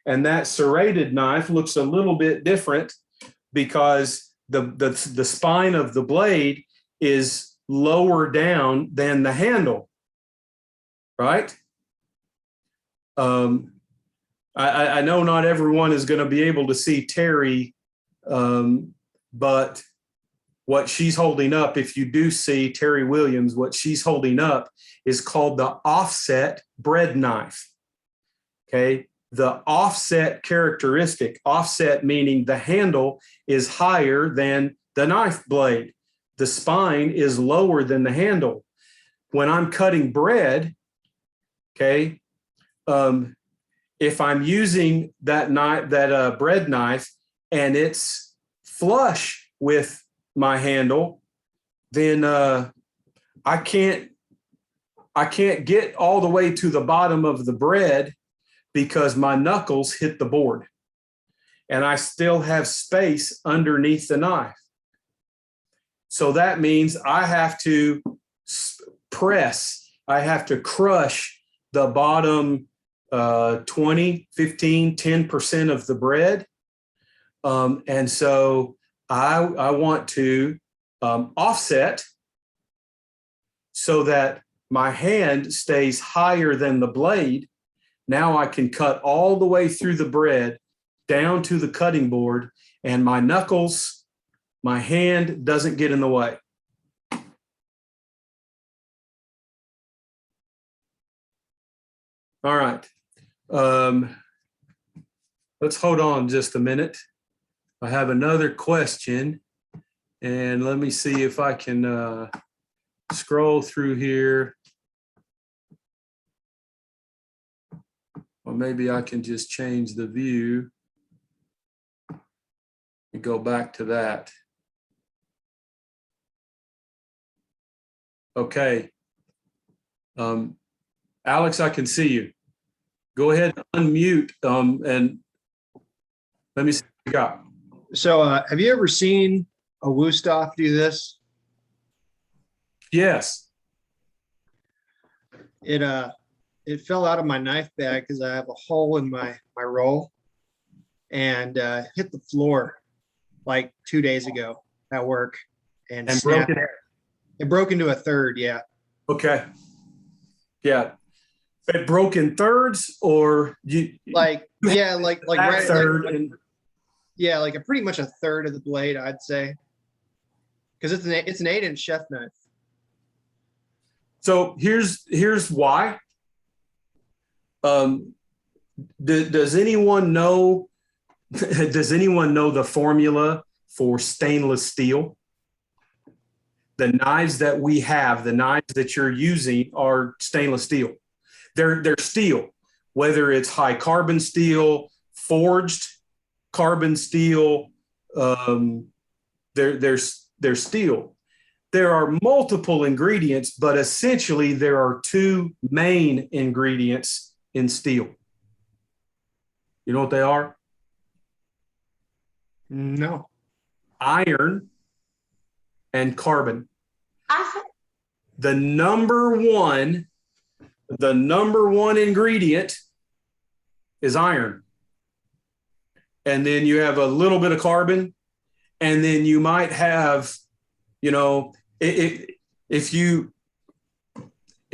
and that serrated knife looks a little bit different because the spine of the blade is lower down than the handle, right? I know not everyone is going to be able to see Terry, but what she's holding up, if you do see Terry Williams, what she's holding up is called the offset bread knife. Okay, the offset characteristic, offset meaning the handle is higher than the knife blade. The spine is lower than the handle. When I'm cutting bread, okay, if I'm using that knife, bread knife, and it's flush with my handle, then I can't get all the way to the bottom of the bread because my knuckles hit the board, and I still have space underneath the knife. So that means I have to press, I have to crush the bottom 20, 15, 10% of the bread. And so I want to offset so that my hand stays higher than the blade. Now I can cut all the way through the bread down to the cutting board, and my knuckles, my hand doesn't get in the way. All right. Let's hold on just a minute. I have another question, and let me see if I can scroll through here. Or maybe I can just change the view and go back to that. Okay. Alex, I can see you. Go ahead and unmute and let me see what you got. So have you ever seen a Wusthof do this? Yes. It fell out of my knife bag because I have a hole in my roll, and hit the floor like 2 days ago at work and snapped. Broken. It broke into a third, yeah. Okay. Yeah. It broke in thirds, or Like right third like, and yeah, like pretty much a third of the blade, I'd say. Because it's an 8-inch chef knife. so here's why. Does anyone know the formula for stainless steel? The knives that we have, the knives that you're using are stainless steel. They're steel, whether it's high carbon steel, forged carbon steel, they're steel. There are multiple ingredients, but essentially there are two main ingredients in steel. You know what they are? No. Iron and carbon. The number one ingredient is iron. And then you have a little bit of carbon, and then you might have, if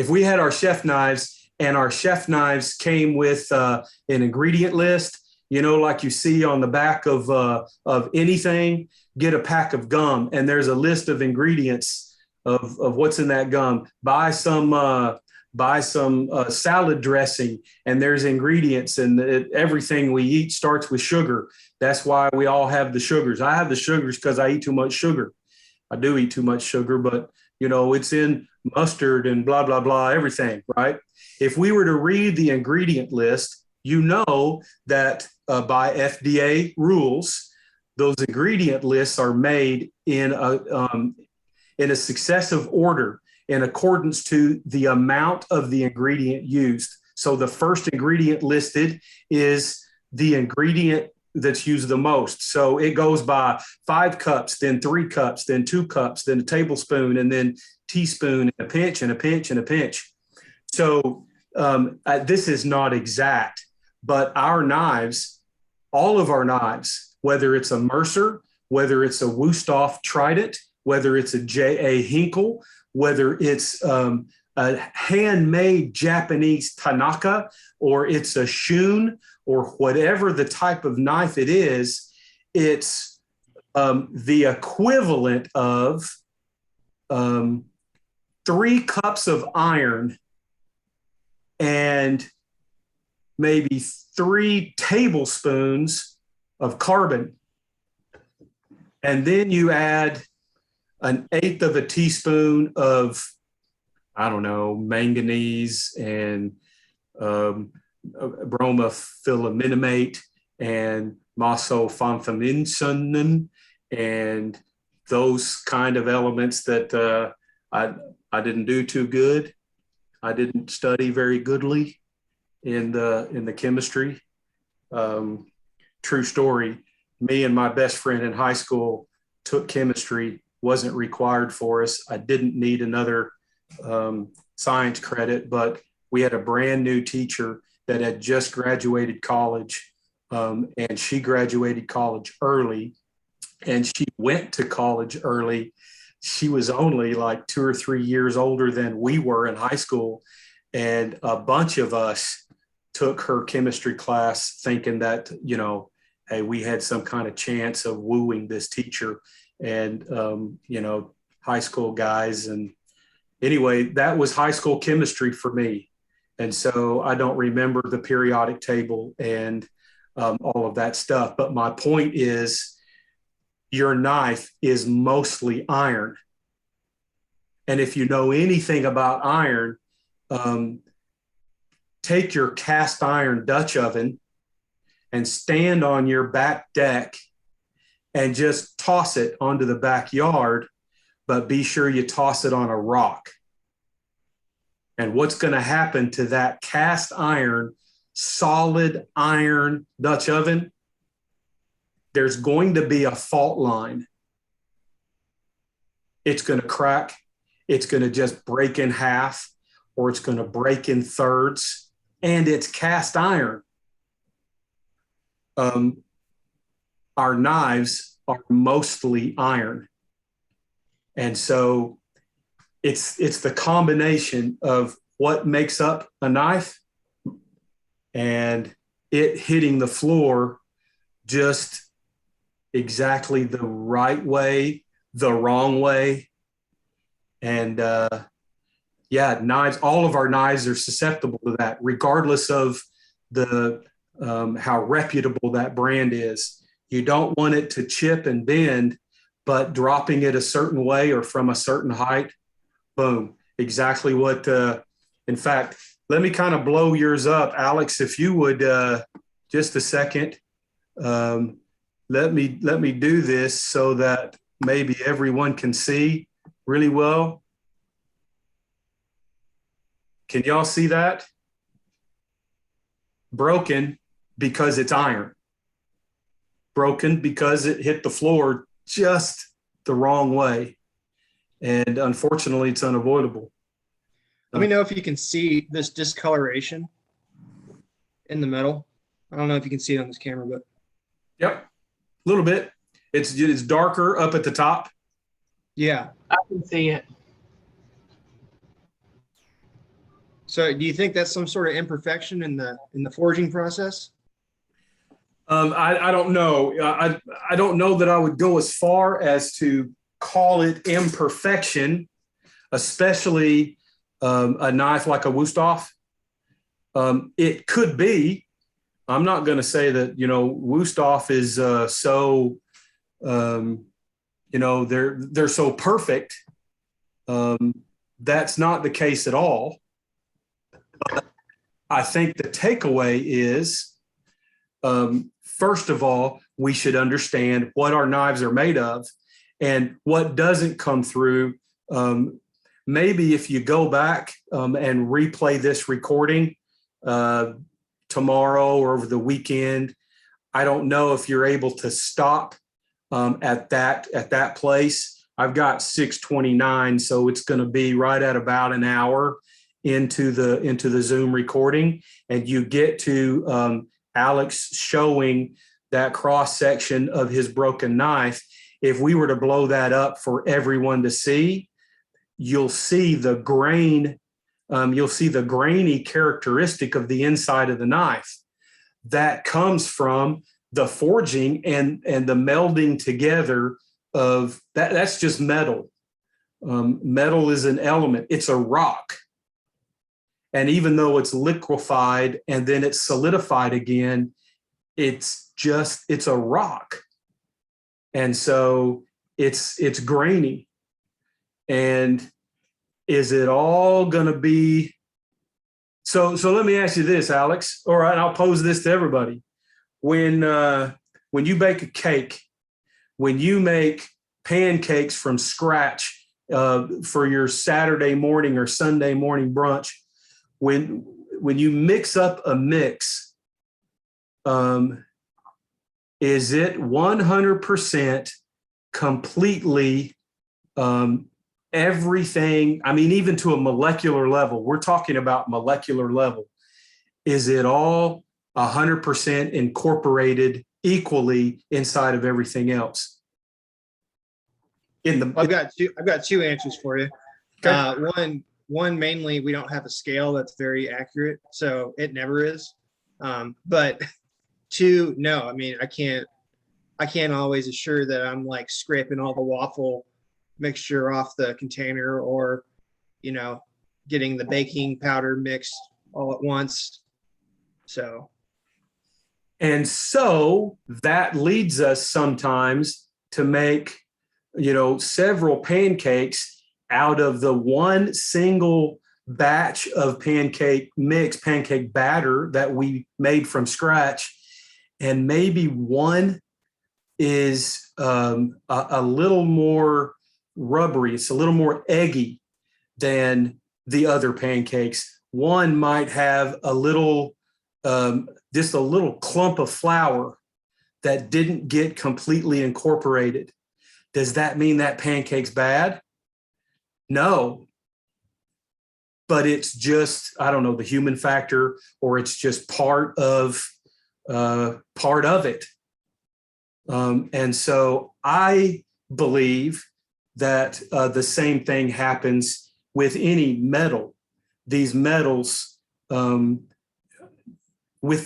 we had our chef knives and our chef knives came with an ingredient list, like you see on the back of anything, get a pack of gum and there's a list of ingredients of what's in that gum. Buy some salad dressing and there's ingredients, and everything we eat starts with sugar. That's why we all have the sugars. I have the sugars because I eat too much sugar. I do eat too much sugar, but it's in mustard and blah, blah, blah, everything, right? If we were to read the ingredient list, that by FDA rules, those ingredient lists are made in a successive order in accordance to the amount of the ingredient used. So the first ingredient listed is the ingredient that's used the most. So it goes by 5 cups, then 3 cups, then 2 cups, then a tablespoon, and then teaspoon, and a pinch, and a pinch, and a pinch. So this is not exact, but our knives, all of our knives, whether it's a Mercer, whether it's a Wusthof Trident, whether it's a J.A. Hinkle, whether it's a handmade Japanese Tanaka, or it's a Shun, or whatever the type of knife it is, it's the equivalent of 3 cups of iron and maybe 3 tablespoons of carbon. And then you add 1/8 of a teaspoon of, I don't know, manganese and bromophenylate and mosophenphamine and those kind of elements that I didn't do too good. I didn't study very goodly in the chemistry. True story. Me and my best friend in high school took chemistry, wasn't required for us. I didn't need another science credit, but we had a brand new teacher that had just graduated college, and she graduated college early, and she went to college early. She was only like 2 or 3 years older than we were in high school, and a bunch of us took her chemistry class thinking that, you know, hey, we had some kind of chance of wooing this teacher and, you know, high school guys. And anyway, that was high school chemistry for me. And so I don't remember the periodic table and all of that stuff. But my point is, your knife is mostly iron. And if you know anything about iron, take your cast iron Dutch oven and stand on your back deck and just toss it onto the backyard, but be sure you toss it on a rock. And what's going to happen to that cast iron, solid iron Dutch oven? There's going to be a fault line. It's going to crack. It's going to just break in half, or it's going to break in thirds, and it's cast iron. Our knives are mostly iron. And so it's the combination of what makes up a knife and it hitting the floor just exactly the right way, the wrong way. And yeah, knives, all of our knives are susceptible to that, regardless of the how reputable that brand is. You don't want it to chip and bend, but dropping it a certain way or from a certain height, boom, exactly what, in fact, let me kind of blow yours up. Alex, if you would, just a second, let me do this so that maybe everyone can see really well. Can y'all see that? Broken because it's iron. Broken because it hit the floor just the wrong way. And unfortunately, it's unavoidable. Let me know if you can see this discoloration in the metal. I don't know if you can see it on this camera, but Yep, a little bit. It's darker up at the top. yeah. I can see it. So do you think that's some sort of imperfection in the forging process? I don't know. I don't know that I would go as far as to call it imperfection, especially a knife like a Wusthof. It could be. I'm not going to say that, you know, Wusthof is so, you know, they're so perfect. That's not the case at all. But I think the takeaway is, first of all, we should understand what our knives are made of and what doesn't come through. Maybe if you go back and replay this recording tomorrow or over the weekend, I don't know if you're able to stop at that place. I've got 6:29, so it's going to be right at about an hour into the Zoom recording, and you get to Alex showing that cross section of his broken knife. If we were to blow that up for everyone to see, you'll see the grain. You'll see the grainy characteristic of the inside of the knife. That comes from the forging and the melding together of that. That's just metal. Metal is an element. It's a rock. And even though it's liquefied and then it's solidified again, it's a rock. And so it's grainy. And is it all going to be So let me ask you this, Alex. All right, I'll pose this to everybody. When you bake a cake, when you make pancakes from scratch for your Saturday morning or Sunday morning brunch, when you mix up a mix, is it 100% completely everything? I mean, even to a molecular level, we're talking about molecular level. Is it all 100% incorporated equally inside of everything else? I've got two answers for you. Okay. One mainly, we don't have a scale that's very accurate, so it never is. But two, no, I mean, I can't always assure that I'm like scraping all the waffle mixture off the container, or, getting the baking powder mixed all at once. So. And so that leads us sometimes to make, several pancakes out of the one single batch of pancake batter that we made from scratch. And maybe one is a little more rubbery. It's a little more eggy than the other pancakes. One might have a little, just a little clump of flour that didn't get completely incorporated. Does that mean that pancake's bad? No. But it's just, I don't know, the human factor, or it's just part of it. And so I believe that the same thing happens with any metal. These metals, with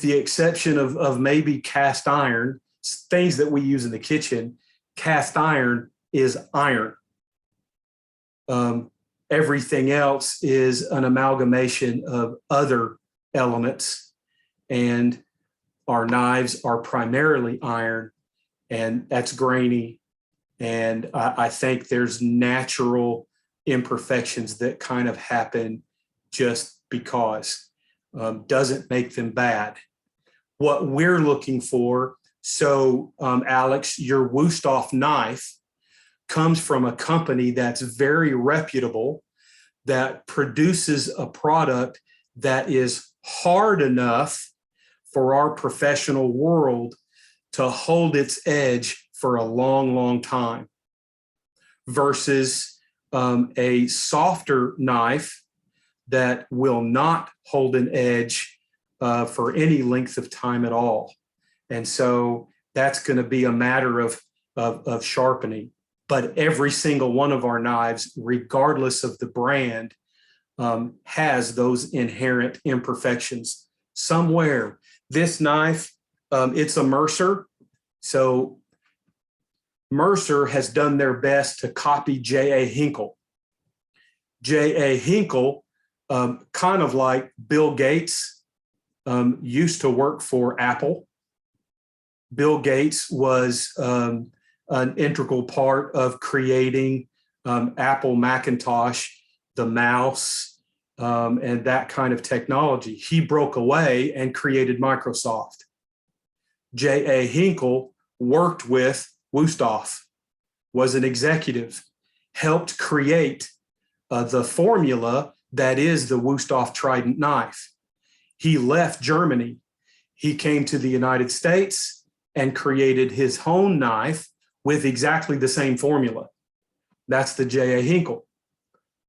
the exception of maybe cast iron, things that we use in the kitchen, cast iron is iron. Everything else is an amalgamation of other elements, and our knives are primarily iron, and that's grainy. And I think there's natural imperfections that kind of happen just because. Doesn't make them bad. What we're looking for, so Alex, your Wusthof knife comes from a company that's very reputable, that produces a product that is hard enough for our professional world to hold its edge for a long, long time, versus a softer knife that will not hold an edge for any length of time at all. And so that's going to be a matter of sharpening. But every single one of our knives, regardless of the brand, has those inherent imperfections somewhere. This knife, it's a Mercer. So Mercer has done their best to copy J.A. Hinkle. J.A. Hinkle, kind of like Bill Gates, used to work for Apple. Bill Gates was an integral part of creating Apple Macintosh, the mouse, and that kind of technology. He broke away and created Microsoft. J.A. Hinkle worked with Wusthof, was an executive, helped create the formula that is the Wusthof Trident knife. He left Germany. He came to the United States and created his own knife with exactly the same formula. That's the J.A. Hinkle.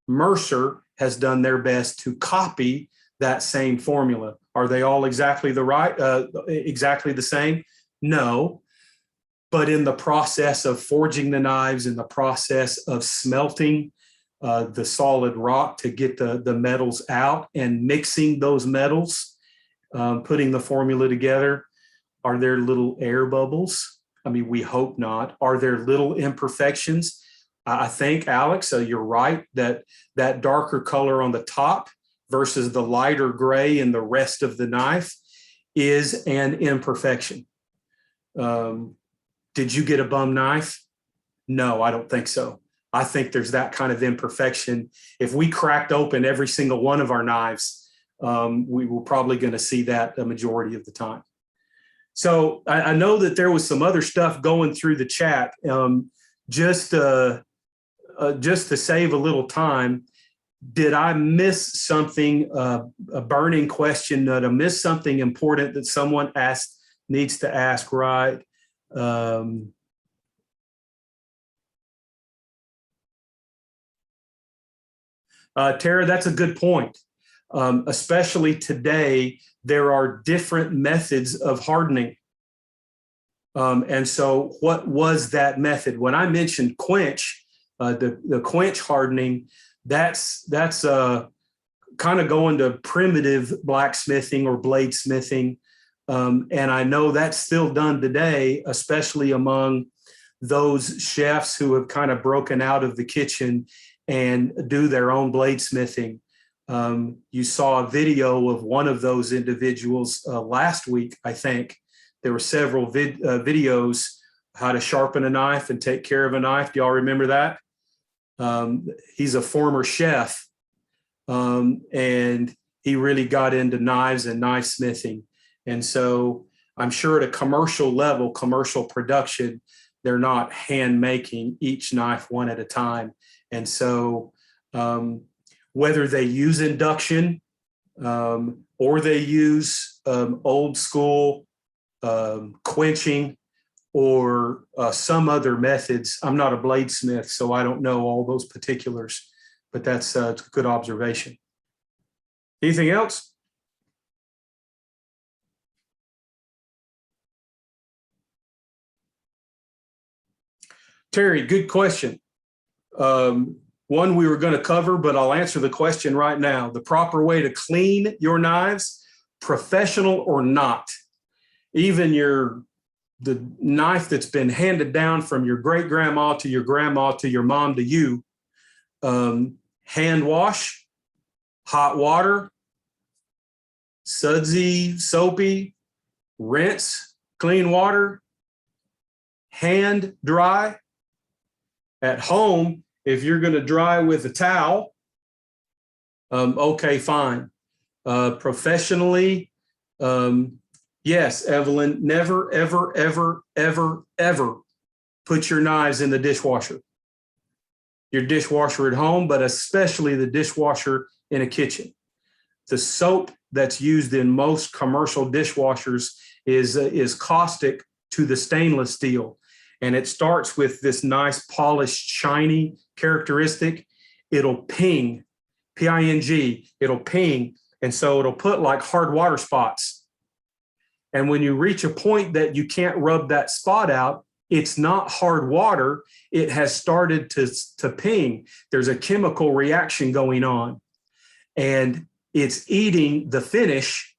Mercer has done their best to copy that same formula. Are they all exactly the same? No. But in the process of forging the knives, in the process of smelting the solid rock to get the metals out and mixing those metals, putting the formula together, are there little air bubbles? I mean, we hope not. Are there little imperfections? I think, Alex, you're right that darker color on the top versus the lighter gray in the rest of the knife is an imperfection. Did you get a bum knife? No, I don't think so. I think there's that kind of imperfection. If we cracked open every single one of our knives, we were probably going to see that a majority of the time. So I know that there was some other stuff going through the chat. Just to save a little time, did I miss something, a burning question? Did I miss something important that someone needs to ask, right? Tara, that's a good point. Especially today, there are different methods of hardening. And so what was that method? When I mentioned quench, the quench hardening, that's kind of going to primitive blacksmithing or bladesmithing. And I know that's still done today, especially among those chefs who have kind of broken out of the kitchen and do their own bladesmithing. You saw a video of one of those individuals last week, I think. There were several videos how to sharpen a knife and take care of a knife. Do y'all remember that? He's a former chef, and he really got into knives and knife smithing. And so I'm sure at a commercial level, commercial production, they're not hand making each knife one at a time. And so whether they use induction or they use old school quenching or some other methods. I'm not a bladesmith, so I don't know all those particulars, but that's a good observation. Anything else? Terry, good question. One we were going to cover, but I'll answer the question right now. The proper way to clean your knives, professional or not, even the knife that's been handed down from your great grandma to your grandma to your mom to you, hand wash, hot water, sudsy, soapy, rinse, clean water, hand dry. At home, if you're going to dry with a towel, okay, fine. Professionally, yes, Evelyn, never, ever, ever, ever, ever put your knives in the dishwasher. Your dishwasher at home, but especially the dishwasher in a kitchen. The soap that's used in most commercial dishwashers is caustic to the stainless steel. And it starts with this nice polished, shiny characteristic. It'll ping, P-I-N-G, it'll ping. And so it'll put like hard water spots. And when you reach a point that you can't rub that spot out, it's not hard water. It has started to ping. There's a chemical reaction going on. And it's eating the finish.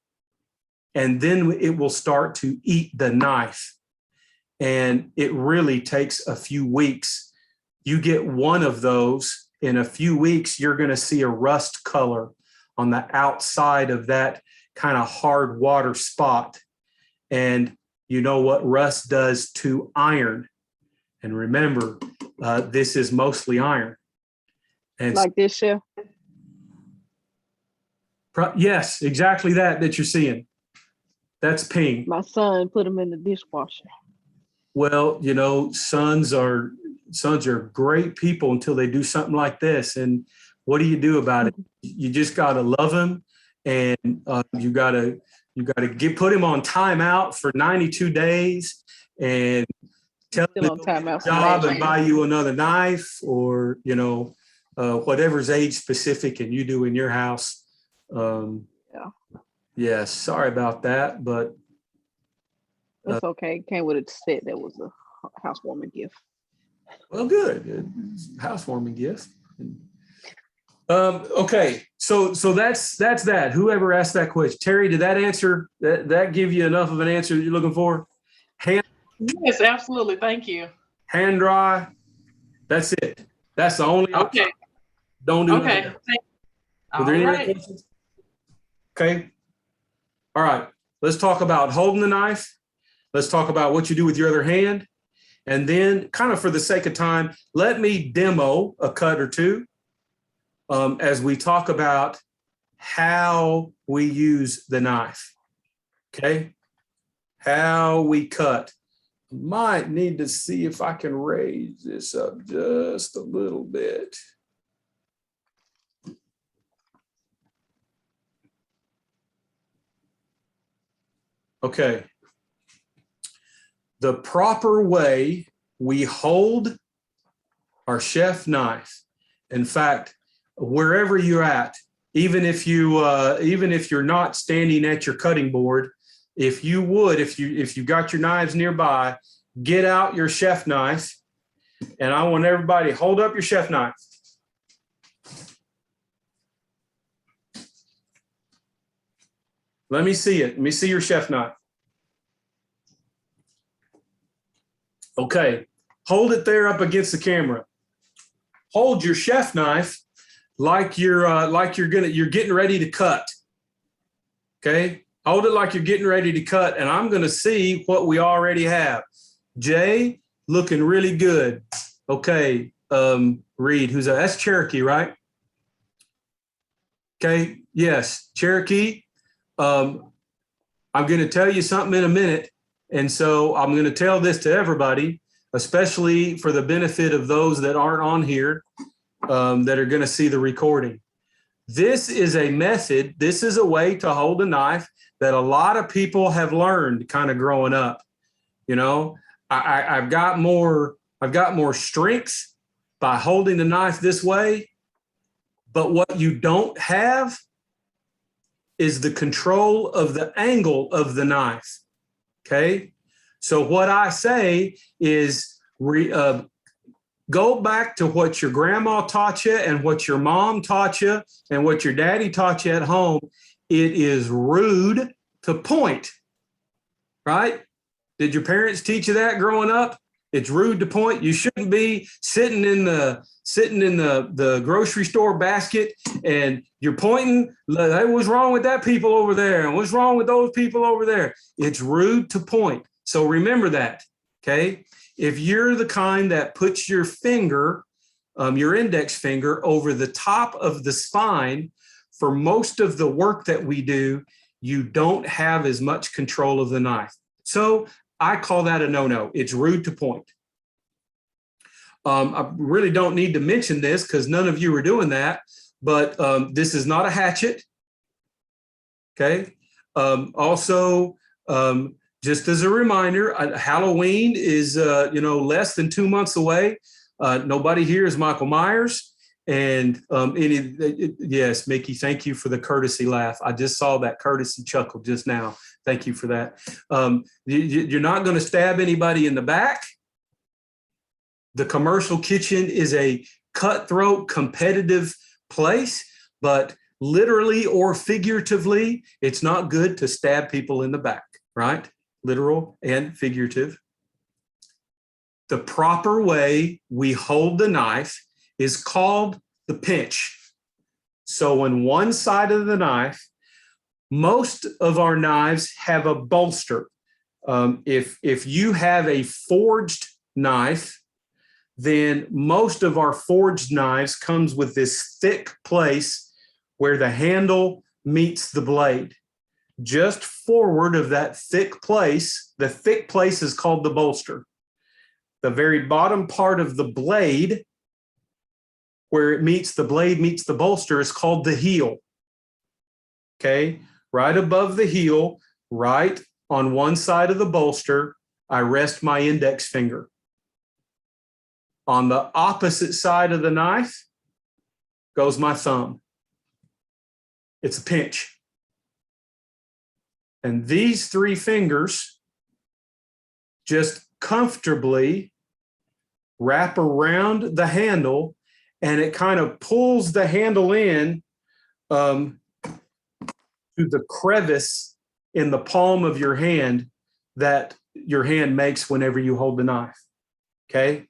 And then it will start to eat the knife. And it really takes a few weeks. You get one of those, in a few weeks, you're going to see a rust color on the outside of that kind of hard water spot. And you know what rust does to iron. And remember, this is mostly iron. And Like this, chef? yes, exactly that you're seeing. That's ping. My son put them in the dishwasher. Well, you know, sons are great people until they do something like this. And what do you do about it? You just got to love them, and you got to put him on timeout for 92 days and tell him to go get a job and buy you another knife, or whatever's age specific and you do in your house. Yes, sorry about that, but that's okay. Came with a set that was a housewarming gift. Well, good. Housewarming gift. Okay, so that's that. Whoever asked that question, Terry, did that answer that give you enough of an answer that you're looking for? Yes, absolutely. Thank you. Hand dry. That's it. That's the only option. Okay. Don't do Okay. anything. Are there any other questions? Okay. All right. Let's talk about holding the knife. Let's talk about what you do with your other hand. And then, kind of for the sake of time, let me demo a cut or two as we talk about how we use the knife. Okay? How we cut. Might need to see if I can raise this up just a little bit. Okay. The proper way we hold our chef knife. In fact, wherever you're at, even if you're not standing at your cutting board, if you got your knives nearby, get out your chef knife, and I want everybody hold up your chef knife. Let me see it. Let me see your chef knife. Okay, hold it there up against the camera. Hold your chef knife like you're getting ready to cut. Okay, hold it like you're getting ready to cut, and I'm going to see what we already have. Jay, looking really good. Okay, Reed, who's that? That's Cherokee, right? Okay, yes, Cherokee. I'm going to tell you something in a minute. And so I'm going to tell this to everybody, especially for the benefit of those that aren't on here, that are going to see the recording. This is a method. This is a way to hold a knife that a lot of people have learned kind of growing up. You know, I've got more strength by holding the knife this way. But what you don't have is the control of the angle of the knife. Okay, so what I say is go back to what your grandma taught you and what your mom taught you and what your daddy taught you at home. It is rude to point, right? Did your parents teach you that growing up? It's rude to point. You shouldn't be sitting in the grocery store basket and you're pointing. Hey, what's wrong with that people over there? And what's wrong with those people over there? It's rude to point. So remember that. Okay. If you're the kind that puts your finger, your index finger over the top of the spine, for most of the work that we do, you don't have as much control of the knife. So I call that a no-no. It's rude to point. I really don't need to mention this because none of you are doing that, but this is not a hatchet. Okay. Also, just as a reminder, Halloween is less than 2 months away. Nobody here is Michael Myers. And yes, Mickey, thank you for the courtesy laugh. I just saw that courtesy chuckle just now. Thank you for that. You're not going to stab anybody in the back. The commercial kitchen is a cutthroat, competitive place, but literally or figuratively, it's not good to stab people in the back, right? Literal and figurative. The proper way we hold the knife is called the pinch. So on one side of the knife, most of our knives have a bolster. If you have a forged knife, then most of our forged knives comes with this thick place where the handle meets the blade. Just forward of that thick place, the thick place is called the bolster. The very bottom part of the blade, where it meets the blade, meets the bolster, is called the heel. Okay, right above the heel, right on one side of the bolster, I rest my index finger. On the opposite side of the knife goes my thumb. It's a pinch. And these three fingers just comfortably wrap around the handle, and it kind of pulls the handle in to the crevice in the palm of your hand that your hand makes whenever you hold the knife. Okay?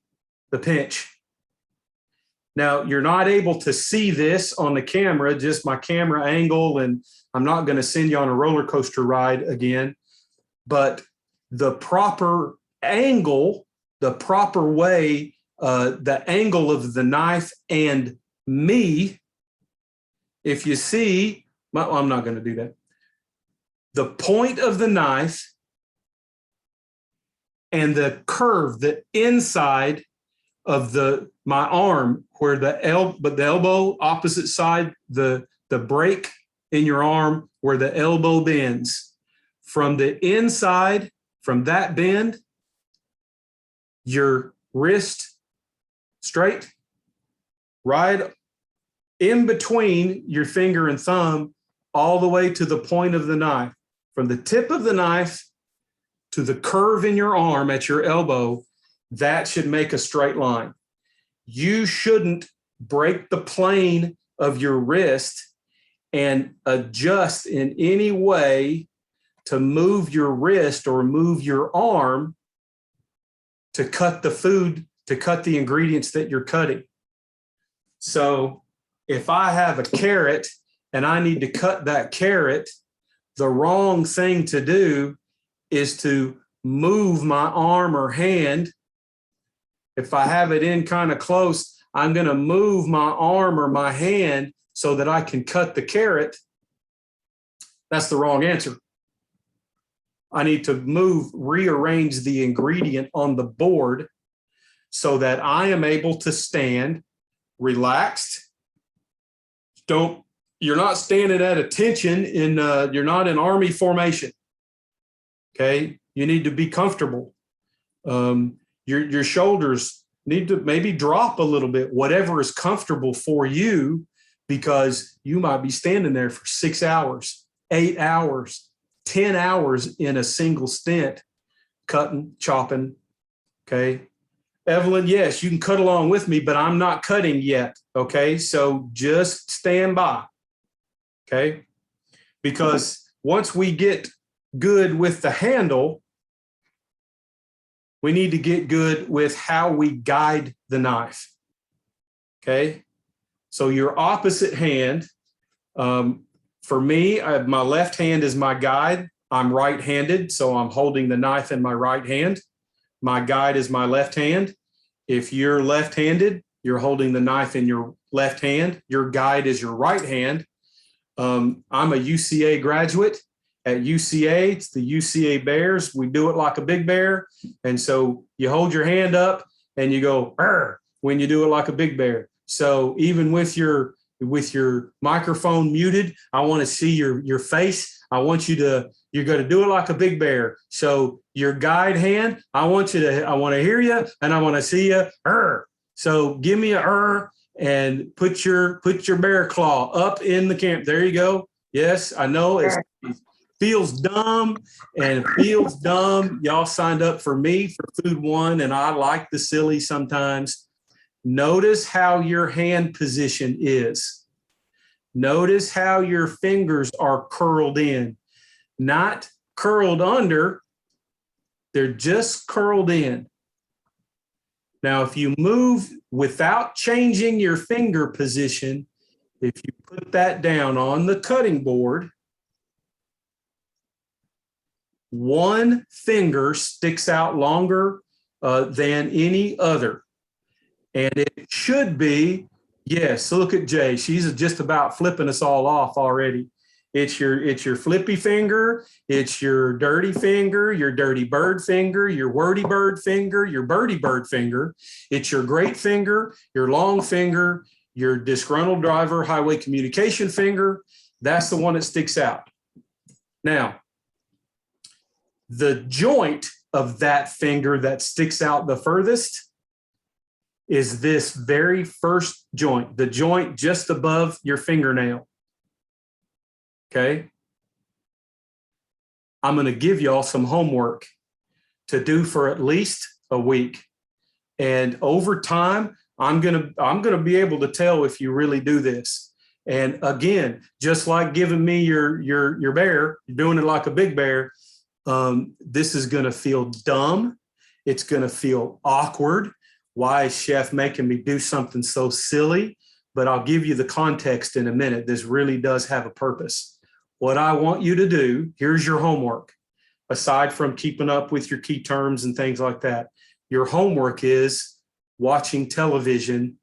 The pinch. Now, you're not able to see this on the camera, just my camera angle, and I'm not going to send you on a roller coaster ride again, but the proper angle, the proper way, the angle of the knife and me, if you see I'm not going to do that. The point of the knife and the curve, the inside of my arm, where the elbow opposite side, the break in your arm where the elbow bends, from the inside, from that bend, your wrist straight, right in between your finger and thumb, all the way to the point of the knife. From the tip of the knife to the curve in your arm at your elbow, that should make a straight line. You shouldn't break the plane of your wrist and adjust in any way to move your wrist or move your arm to cut the food, to cut the ingredients that you're cutting. So if I have a carrot and I need to cut that carrot, the wrong thing to do is to move my arm or hand. If I have it in kind of close, I'm going to move my arm or my hand so that I can cut the carrot. That's the wrong answer. I need to rearrange the ingredient on the board so that I am able to stand relaxed. You're not standing at attention you're not in army formation. Okay. You need to be comfortable. Your shoulders need to maybe drop a little bit, whatever is comfortable for you, because you might be standing there for 6 hours, 8 hours, 10 hours in a single stint, cutting, chopping. Okay. Evelyn, yes, you can cut along with me, but I'm not cutting yet. Okay. So just stand by. Okay. Because once we get good with the handle, we need to get good with how we guide the knife. Okay. So your opposite hand, for me, my left hand is my guide. I'm right-handed, so I'm holding the knife in my right hand. My guide is my left hand. If you're left-handed, you're holding the knife in your left hand. Your guide is your right hand. I'm a UCA graduate. At UCA, it's the UCA Bears. We do it like a big bear. And so you hold your hand up and you go, "Arr," when you do it like a big bear. So even with your microphone muted, I want to see your face. I want you're going to do it like a big bear. So your guide hand, I want to hear you and I want to see you. "Arr." So give me a and put your bear claw up in the camp. There you go. Yes, I know it feels dumb and it feels dumb. Y'all signed up for me for Food One, and I like the silly sometimes. Notice how your hand position is. Notice how your fingers are curled in, not curled under. They're just curled in. Now, if you move without changing your finger position, if you put that down on the cutting board, one finger sticks out longer than any other. And it should be, yes, look at Jay. She's just about flipping us all off already. It's your flippy finger, it's your dirty finger, your dirty bird finger, your wordy bird finger, your birdie bird finger. It's your great finger, your long finger, your disgruntled driver highway communication finger. That's the one that sticks out. Now, the joint of that finger that sticks out the furthest is this very first joint, the joint just above your fingernail. Okay. I'm going to give y'all some homework to do for at least a week. And over time, I'm going to be able to tell if you really do this. And again, just like giving me your bear, you're doing it like a big bear. This is going to feel dumb. It's going to feel awkward. Why is Chef making me do something so silly? But I'll give you the context in a minute. This really does have a purpose. What I want you to do, here's your homework. Aside from keeping up with your key terms and things like that, your homework is watching television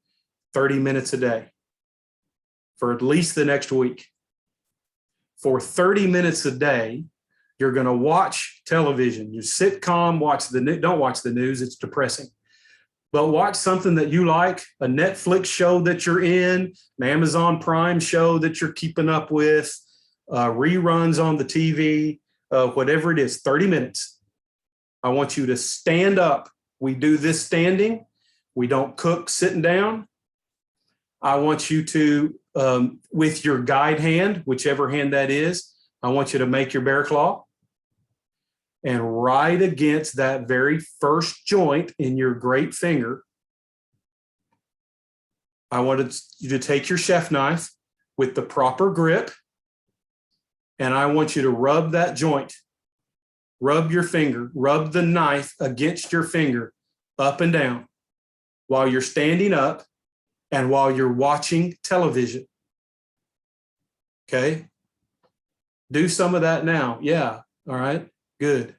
30 minutes a day for at least the next week. for 30 minutes a day. You're going to watch television, your sitcom, don't watch the news. It's depressing. But watch something that you like, a Netflix show that you're in, an Amazon Prime show that you're keeping up with, reruns on the TV, whatever it is, 30 minutes. I want you to stand up. We do this standing. We don't cook sitting down. I want you to, with your guide hand, whichever hand that is, I want you to make your bear claw. And right against that very first joint in your great finger, I wanted you to take your chef knife with the proper grip, and I want you to rub that joint. Rub your finger, rub the knife against your finger up and down while you're standing up and while you're watching television. Okay? Do some of that now. Yeah. All right. Good.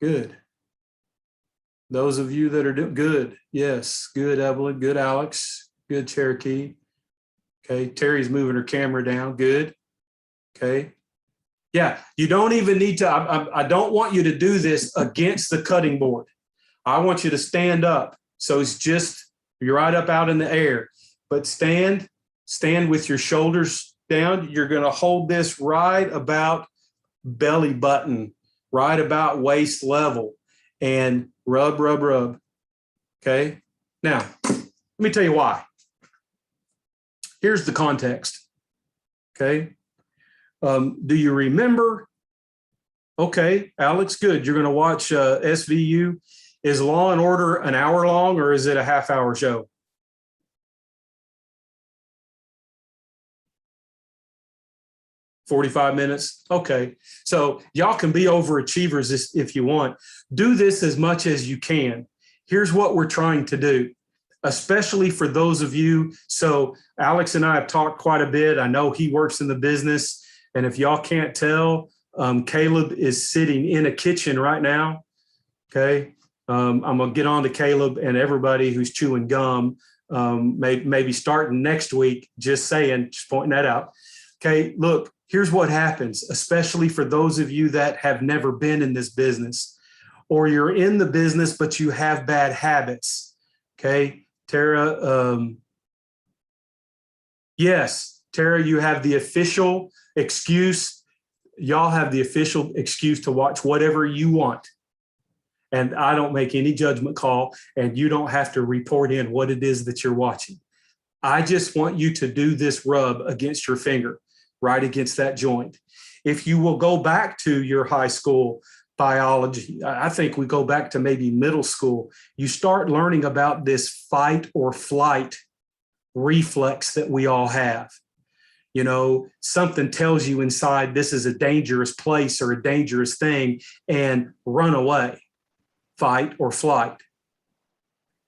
Good. Those of you that are doing good. Yes. Good, Evelyn. Good, Alex. Good, Cherokee. Okay. Terry's moving her camera down. Good. Okay. Yeah. You don't even need to. I don't want you to do this against the cutting board. I want you to stand up. So it's just, you're right up out in the air, but stand with your shoulders down. You're going to hold this right about belly button, right about waist level, and rub, rub, rub. Okay. Now, let me tell you why. Here's the context. Okay. Do you remember? Okay, Alex, good. You're going to watch SVU. Is Law and Order an hour long, or is it a half-hour show? $45 minutes. Okay. So y'all can be overachievers if you want. Do this as much as you can. Here's what we're trying to do, especially for those of you. So Alex and I have talked quite a bit. I know he works in the business. And if y'all can't tell, Caleb is sitting in a kitchen right now. Okay. I'm going to get on to Caleb and everybody who's chewing gum, maybe starting next week, just pointing that out. Okay. Look, here's what happens, especially for those of you that have never been in this business, or you're in the business, but you have bad habits. Okay. Tara. Yes, Tara, you have the official excuse. Y'all have the official excuse to watch whatever you want. And I don't make any judgment call, and you don't have to report in what it is that you're watching. I just want you to do this rub against your finger, right against that joint. If you will go back to your high school biology, I think we go back to maybe middle school, you start learning about this fight or flight reflex that we all have. You know, something tells you inside this is a dangerous place or a dangerous thing, and run away. Fight or flight.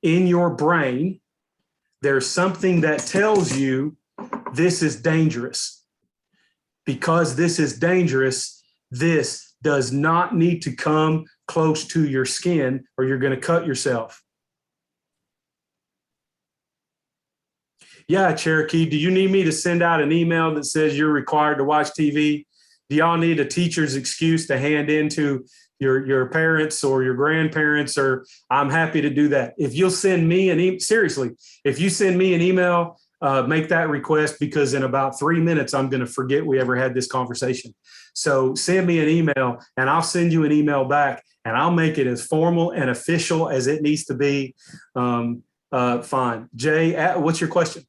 In your brain, there's something that tells you this is dangerous. Because this is dangerous, this does not need to come close to your skin or you're going to cut yourself. Yeah, Cherokee, do you need me to send out an email that says you're required to watch TV? Do y'all need a teacher's excuse to hand in to your parents or your grandparents? Or I'm happy to do that. If you'll send me an email, seriously, if you send me an email, make that request, because in about 3 minutes, I'm going to forget we ever had this conversation. So send me an email and I'll send you an email back, and I'll make it as formal and official as it needs to be. Fine. Jay, what's your question?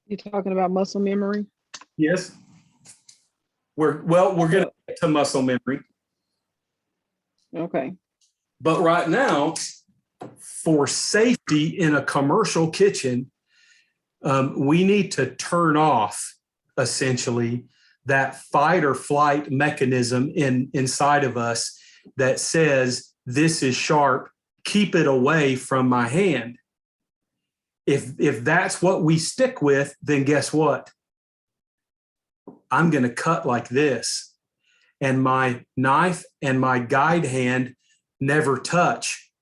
You're talking about muscle memory? Yes. We're going to get to muscle memory. Okay. But right now, for safety in a commercial kitchen, we need to turn off essentially that fight or flight mechanism inside of us that says this is sharp, keep it away from my hand. If that's what we stick with, then guess what? I'm going to cut like this, and my knife and my guide hand never touch.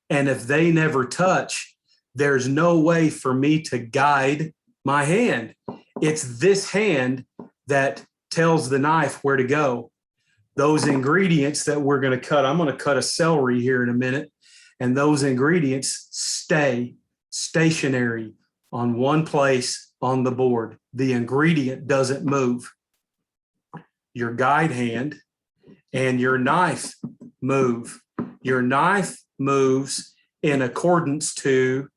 And if they never touch, there's no way for me to guide my hand. It's this hand that tells the knife where to go. Those ingredients that we're going to cut, I'm going to cut a celery here in a minute, and those ingredients stay stationary on one place on the board. The ingredient doesn't move. Your guide hand and your knife move. Your knife moves in accordance to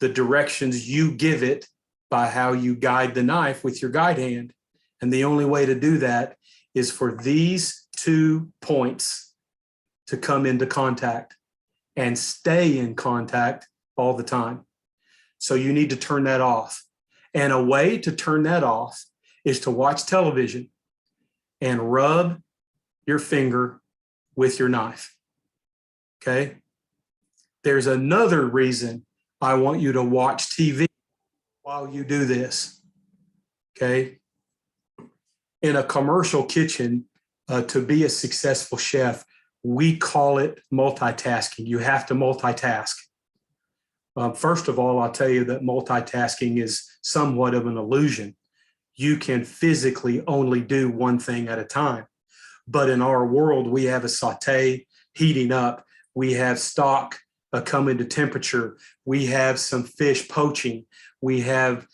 the directions you give it by how you guide the knife with your guide hand. And the only way to do that is for these 2 points to come into contact and stay in contact all the time. So you need to turn that off. And a way to turn that off is to watch television and rub your finger with your knife. Okay? There's another reason I want you to watch TV while you do this. Okay? In a commercial kitchen, to be a successful chef, we call it multitasking. You have to multitask. First of all, I'll tell you that multitasking is somewhat of an illusion. You can physically only do one thing at a time. But in our world, we have a saute heating up. We have stock coming to temperature. We have some fish poaching. We have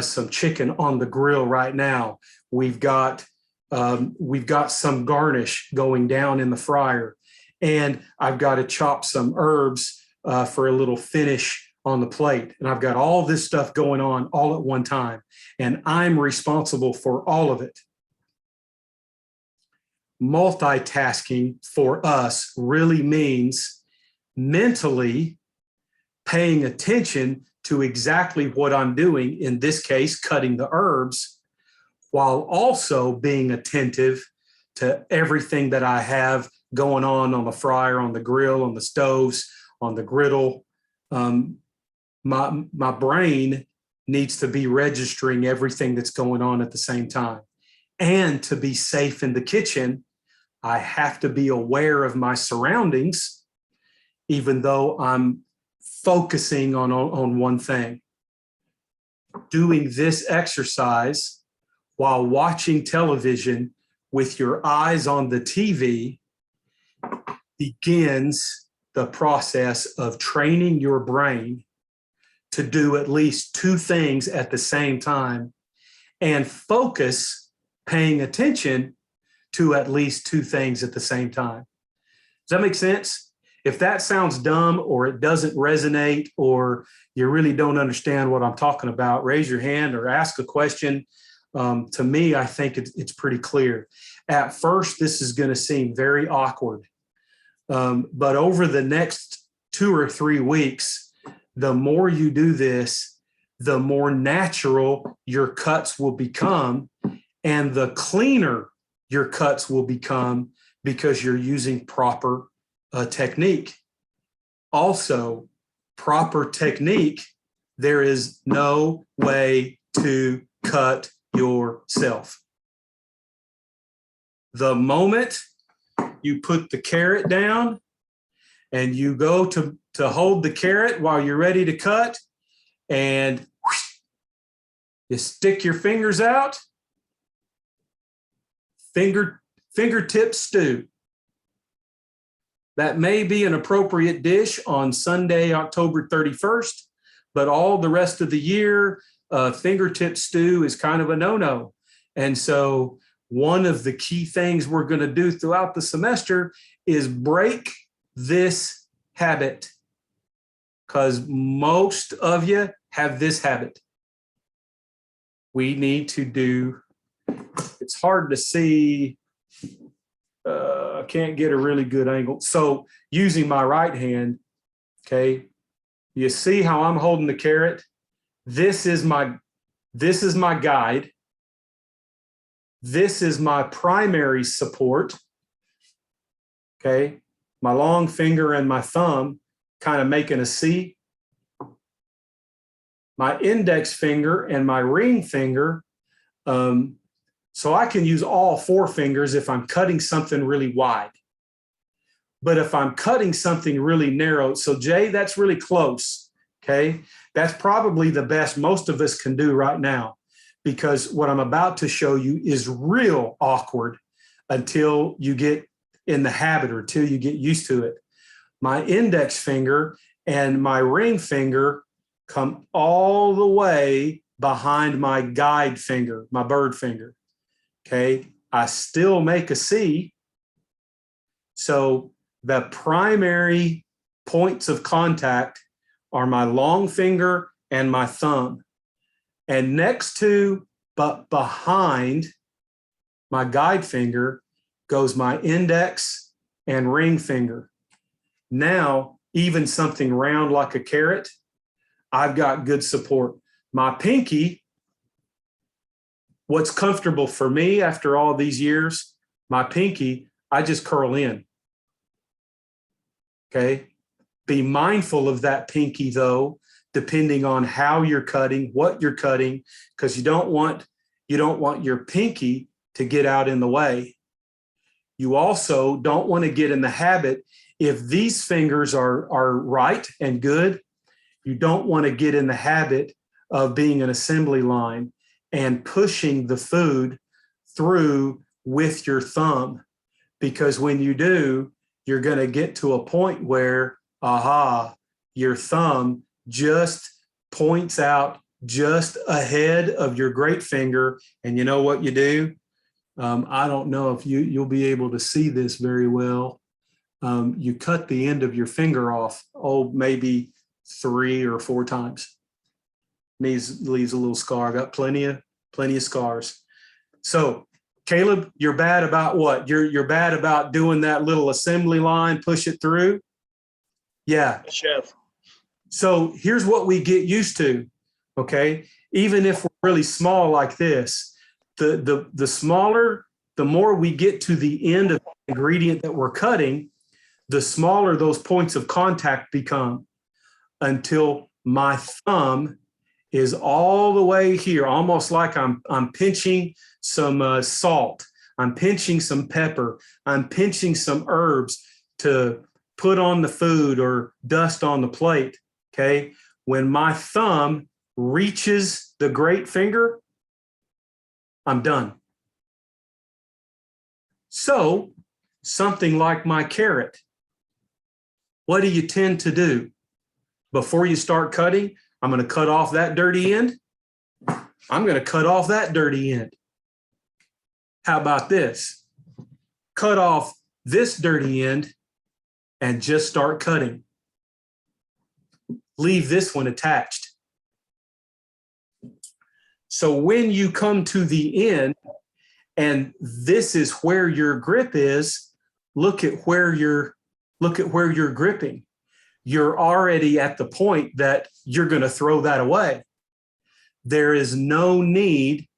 some chicken on the grill right now. We've got some garnish going down in the fryer, and I've got to chop some herbs for a little finish on the plate. And I've got all this stuff going on all at one time, and I'm responsible for all of it. Multitasking for us really means mentally paying attention to exactly what I'm doing, in this case, cutting the herbs, while also being attentive to everything that I have going on the fryer, on the grill, on the stoves, on the griddle. My brain needs to be registering everything that's going on at the same time. And to be safe in the kitchen, I have to be aware of my surroundings, even though I'm focusing on one thing. Doing this exercise while watching television with your eyes on the TV begins the process of training your brain to do at least 2 things at the same time and focus paying attention to at least 2 things at the same time. Does that make sense? If that sounds dumb or it doesn't resonate or you really don't understand what I'm talking about, raise your hand or ask a question. To me, I think it's pretty clear. At first, this is going to seem very awkward. But over the next 2 or 3 weeks, the more you do this, the more natural your cuts will become and the cleaner your cuts will become because you're using proper technique. Also, proper technique, there is no way to cut yourself. The moment you put the carrot down and you go to hold the carrot while you're ready to cut, and whoosh, you stick your fingers out, fingertip stew. That may be an appropriate dish on Sunday, October 31st, but all the rest of the year, fingertip stew is kind of a no-no. And so one of the key things we're going to do throughout the semester is break this habit, because most of you have this habit. We need to do, it's hard to see, I can't get a really good angle. So using my right hand, okay, you see how I'm holding the carrot? This is my guide. This is my primary support. Okay, my long finger and my thumb kind of making a C. My index finger and my ring finger. So I can use all 4 fingers if I'm cutting something really wide. But if I'm cutting something really narrow, so Jay, that's really close, okay? That's probably the best most of us can do right now. because what I'm about to show you is real awkward until you get in the habit or till you get used to it. My index finger and my ring finger come all the way behind my guide finger, my bird finger. Okay, I still make a C. So the primary points of contact are my long finger and my thumb. And next to, but behind my guide finger goes my index and ring finger. Now, even something round like a carrot, I've got good support. My pinky, what's comfortable for me after all these years, my pinky, I just curl in. Okay. Be mindful of that pinky though, depending on how you're cutting, what you're cutting, because you don't want your pinky to get out in the way. You also don't want to get in the habit, if these fingers are right and good, you don't want to get in the habit of being an assembly line and pushing the food through with your thumb. Because when you do, you're going to get to a point where, your thumb just points out just ahead of your great finger. And you know what you do? I don't know if you'll be able to see this very well. You cut the end of your finger off, maybe 3 or 4 times. Leaves a little scar. Got plenty of scars. So Caleb, you're bad about what? You're bad about doing that little assembly line, push it through. Yeah. Chef. So here's what we get used to. Okay. Even if we're really small like this, the smaller, the more we get to the end of the ingredient that we're cutting, the smaller those points of contact become, until my thumb is all the way here, almost like I'm pinching some salt. I'm pinching some pepper. I'm pinching some herbs to put on the food or dust on the plate. Okay. When my thumb reaches the great finger, I'm done. So something like my carrot, what do you tend to do? Before you start cutting, I'm going to cut off that dirty end. I'm going to cut off that dirty end. How about this? Cut off this dirty end and just start cutting. Leave this one attached. So when you come to the end, and this is where your grip is, look at where you're gripping. You're already at the point that you're going to throw that away. There is no need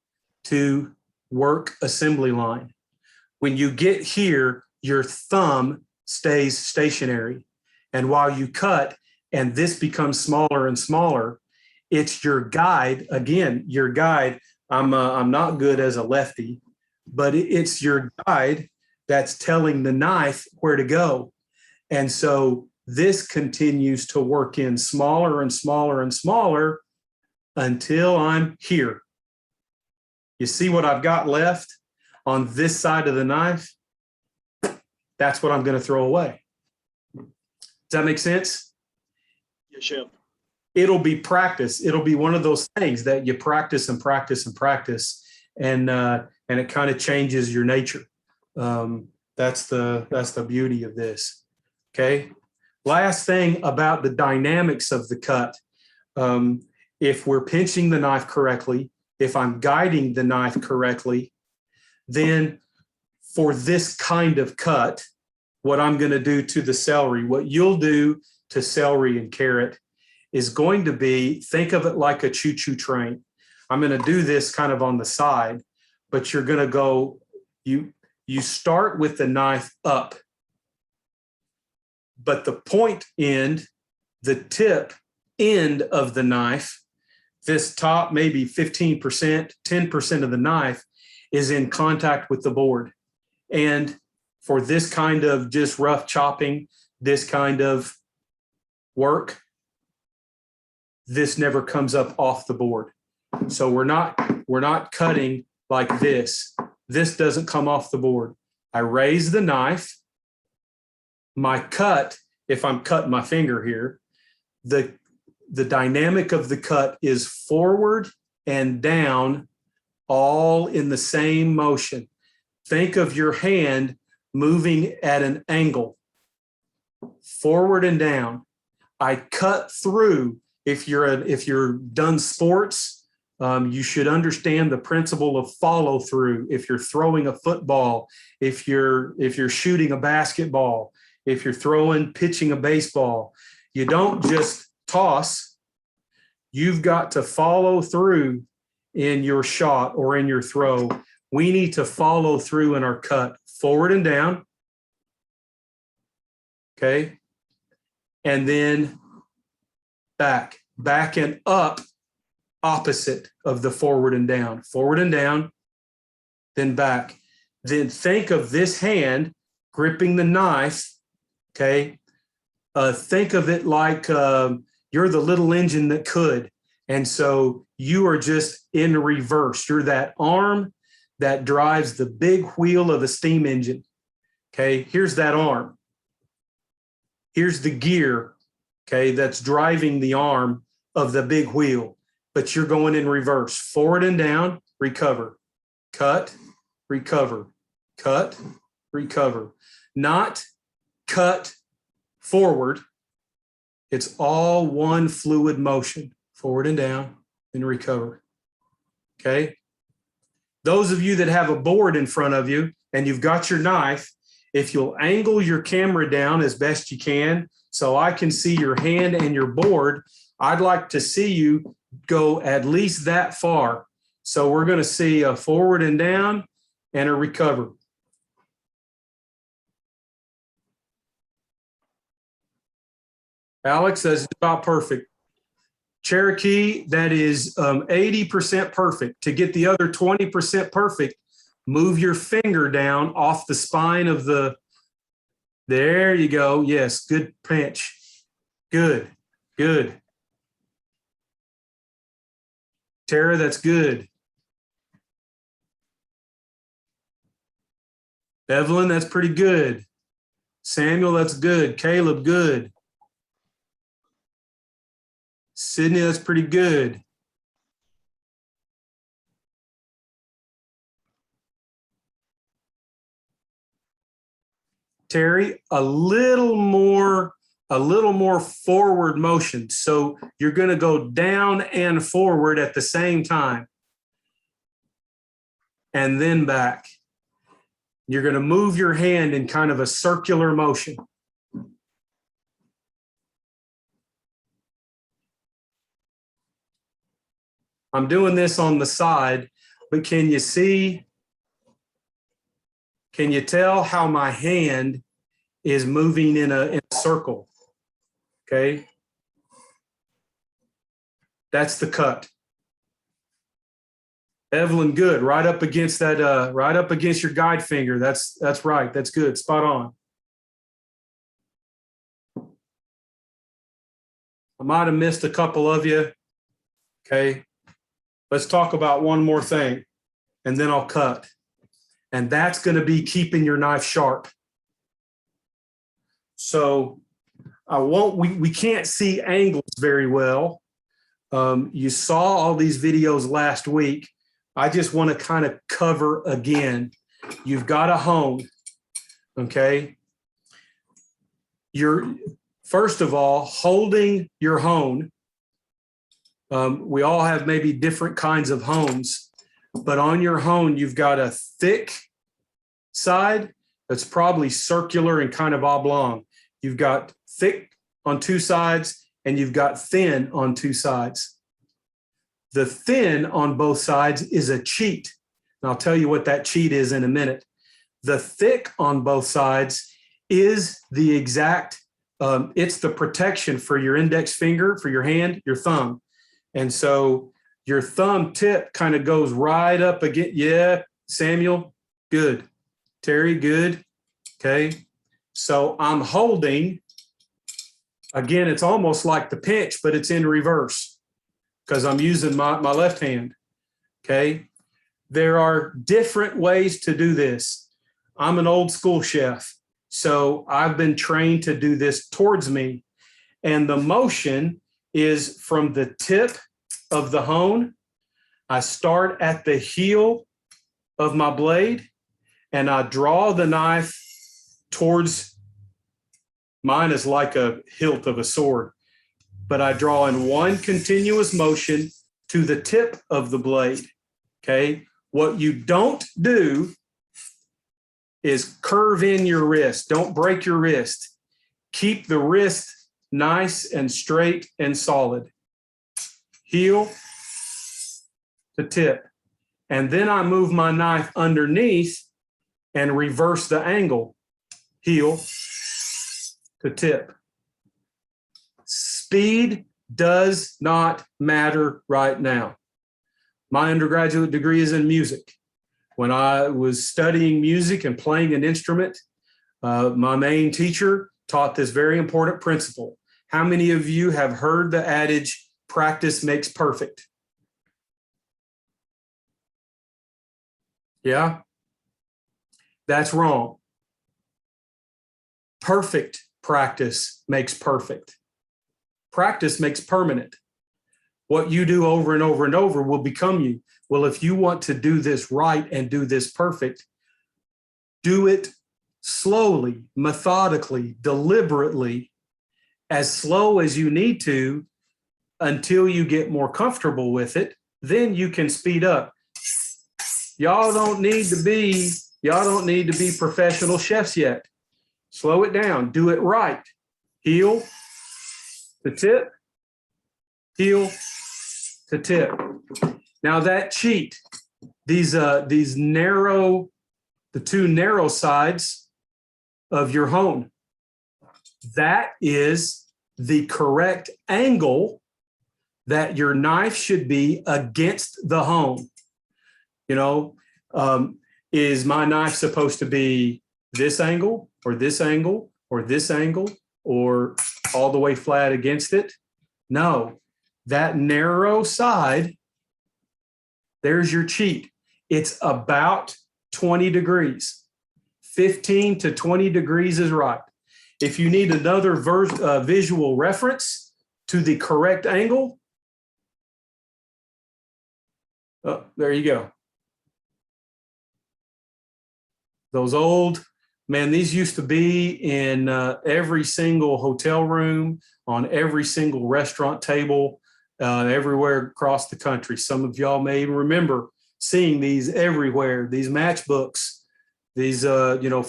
to work assembly line. When you get here, your thumb stays stationary. And while you cut and this becomes smaller and smaller, it's your guide. Again, your guide. I'm not good as a lefty, but it's your guide that's telling the knife where to go. And so this continues to work in smaller and smaller and smaller until I'm here. You see what I've got left on this side of the knife? That's what I'm going to throw away. Does that make sense? Yes, Chef. It'll be practice. It'll be one of those things that you practice and practice and practice, and it kind of changes your nature. That's the beauty of this. Okay. Last thing about the dynamics of the cut. If we're pinching the knife correctly, if I'm guiding the knife correctly, then for this kind of cut, what I'm going to do to the celery, what you'll do to celery and carrot is going to be, think of it like a choo-choo train. I'm going to do this kind of on the side, but you're going to go, you start with the knife up, but the point end, the tip end of the knife, this top maybe 15%, 10% of the knife is in contact with the board. And for this kind of just rough chopping, this kind of work, this never comes up off the board. So we're not We're not cutting like this. This doesn't come off the board. I raise the knife. My cut, if I'm cutting my finger here, the dynamic of the cut is forward and down, all in the same motion. Think of your hand moving at an angle, forward and down. I cut through. If you're done sports, you should understand the principle of follow through. If you're throwing a football, if you're shooting a basketball, if you're pitching a baseball, you don't just toss. You've got to follow through in your shot or in your throw. We need to follow through in our cut, forward and down. Okay. And then back and up, opposite of the forward and down, then back. Then think of this hand gripping the knife. Okay. Think of it like you're the little engine that could. And so you are just in reverse. You're that arm that drives the big wheel of a steam engine. Okay. Here's that arm. Here's the gear. Okay. That's driving the arm of the big wheel, but you're going in reverse, forward and down, recover, cut, recover, cut, recover, not cut forward. It's all one fluid motion, forward and down, and recover. Okay. Those of you that have a board in front of you and you've got your knife, if you'll angle your camera down as best you can so I can see your hand and your board, I'd like to see you go at least that far. So we're going to see a forward and down and a recover. Alex, that's about perfect. Cherokee, that is 80% perfect. To get the other 20% perfect, move your finger down off the spine of the, there you go. Yes, good pinch. Good, good. Tara, that's good. Evelyn, that's pretty good. Samuel, that's good. Caleb, good. Sydney, that's pretty good. Terry, a little more forward motion. So you're going to go down and forward at the same time. And then back. You're going to move your hand in kind of a circular motion. I'm doing this on the side, but can you see? Can you tell how my hand is moving in a circle? Okay. That's the cut. Evelyn, good. Right up against that, right up against your guide finger. That's right. That's good. Spot on. I might have missed a couple of you. Okay. Let's talk about one more thing, and then I'll cut. And that's going to be keeping your knife sharp. So we can't see angles very well. You saw all these videos last week. I just want to kind of cover again. You've got a hone, okay? You're, first of all, holding your hone. We all have maybe different kinds of hones, but on your hone, you've got a thick side that's probably circular and kind of oblong. You've got thick on two sides and you've got thin on two sides. The thin on both sides is a cheat. And I'll tell you what that cheat is in a minute. The thick on both sides is the exact, it's the protection for your index finger, for your hand, your thumb. And so your thumb tip kind of goes right up again. Yeah, Samuel, good. Terry, good. Okay. So I'm holding, again, it's almost like the pinch, but it's in reverse because I'm using my left hand. Okay. There are different ways to do this. I'm an old school chef, so I've been trained to do this towards me. And the motion is from the tip of the hone. I start at the heel of my blade and I draw the knife towards, mine is like a hilt of a sword, but I draw in one continuous motion to the tip of the blade. Okay. What you don't do is curve in your wrist. Don't break your wrist. Keep the wrist nice and straight and solid. Heel to tip. And then I move my knife underneath and reverse the angle. Heel to tip. Speed does not matter right now. My undergraduate degree is in music. When I was studying music and playing an instrument, my main teacher taught this very important principle. How many of you have heard the adage, practice makes perfect? Yeah, that's wrong. Perfect practice makes perfect. Practice makes permanent. What you do over and over and over will become you. Well, if you want to do this right and do this perfect, do it slowly, methodically, deliberately, as slow as you need to until you get more comfortable with it. Then you can speed up. Y'all don't need to be professional chefs yet. Slow it down. Do it right. Heel to tip. Heel to tip. Now that cheat, these narrow, the two narrow sides of your hone, that is the correct angle that your knife should be against the hone. You know, is my knife supposed to be this angle or this angle or this angle or all the way flat against it? No, that narrow side, there's your cheat. It's about 20 degrees. 15 to 20 degrees is right. If you need another visual reference to the correct angle, oh, there you go. Those old, man, these used to be in every single hotel room, on every single restaurant table, everywhere across the country. Some of y'all may even remember seeing these everywhere, these matchbooks, these,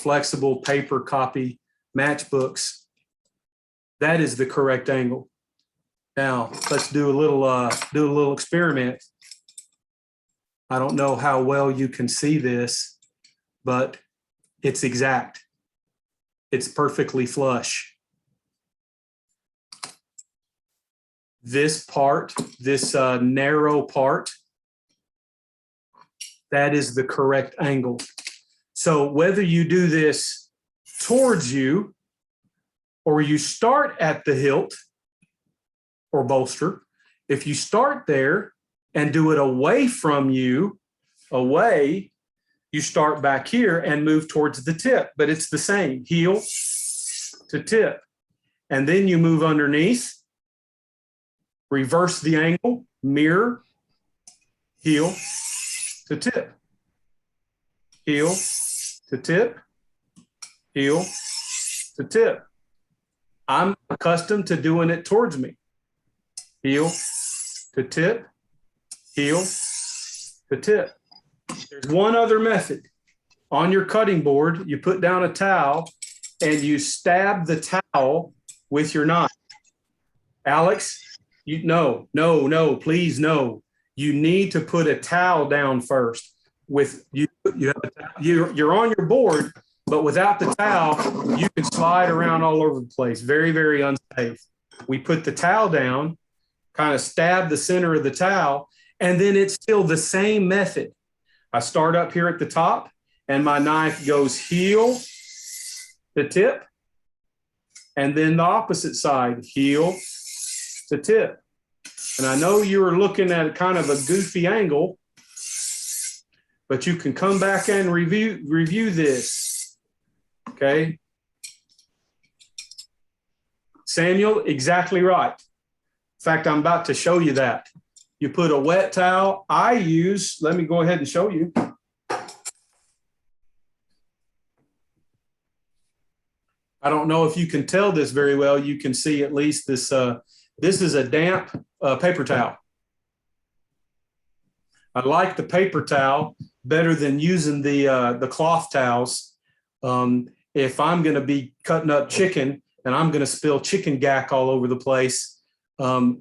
flexible paper copy matchbooks. That is the correct angle. Now let's do a little experiment. I don't know how well you can see this, but it's exact. It's perfectly flush. This part, this narrow part, that is the correct angle. So whether you do this towards you or you start at the hilt or bolster, if you start there and do it away from you, you start back here and move towards the tip, but it's the same, heel to tip. And then you move underneath, reverse the angle, mirror, heel to tip, heel to tip, heel to tip. I'm accustomed to doing it towards me. Heel to tip, heel to tip. There's one other method. On your cutting board, you put down a towel and you stab the towel with your knife. Alex, please no. You need to put a towel down first. You're on your board, but without the towel, you can slide around all over the place. Very, very unsafe. We put the towel down, kind of stab the center of the towel, and then it's still the same method. I start up here at the top and my knife goes heel to tip, and then the opposite side, heel to tip. And I know you were looking at kind of a goofy angle, but you can come back and review this. Okay. Samuel, exactly right. In fact, I'm about to show you that. You put a wet towel. Let me go ahead and show you. I don't know if you can tell this very well. You can see at least this. This is a damp paper towel. I like the paper towel better than using the cloth towels. If I'm going to be cutting up chicken and I'm going to spill chicken gack all over the place, I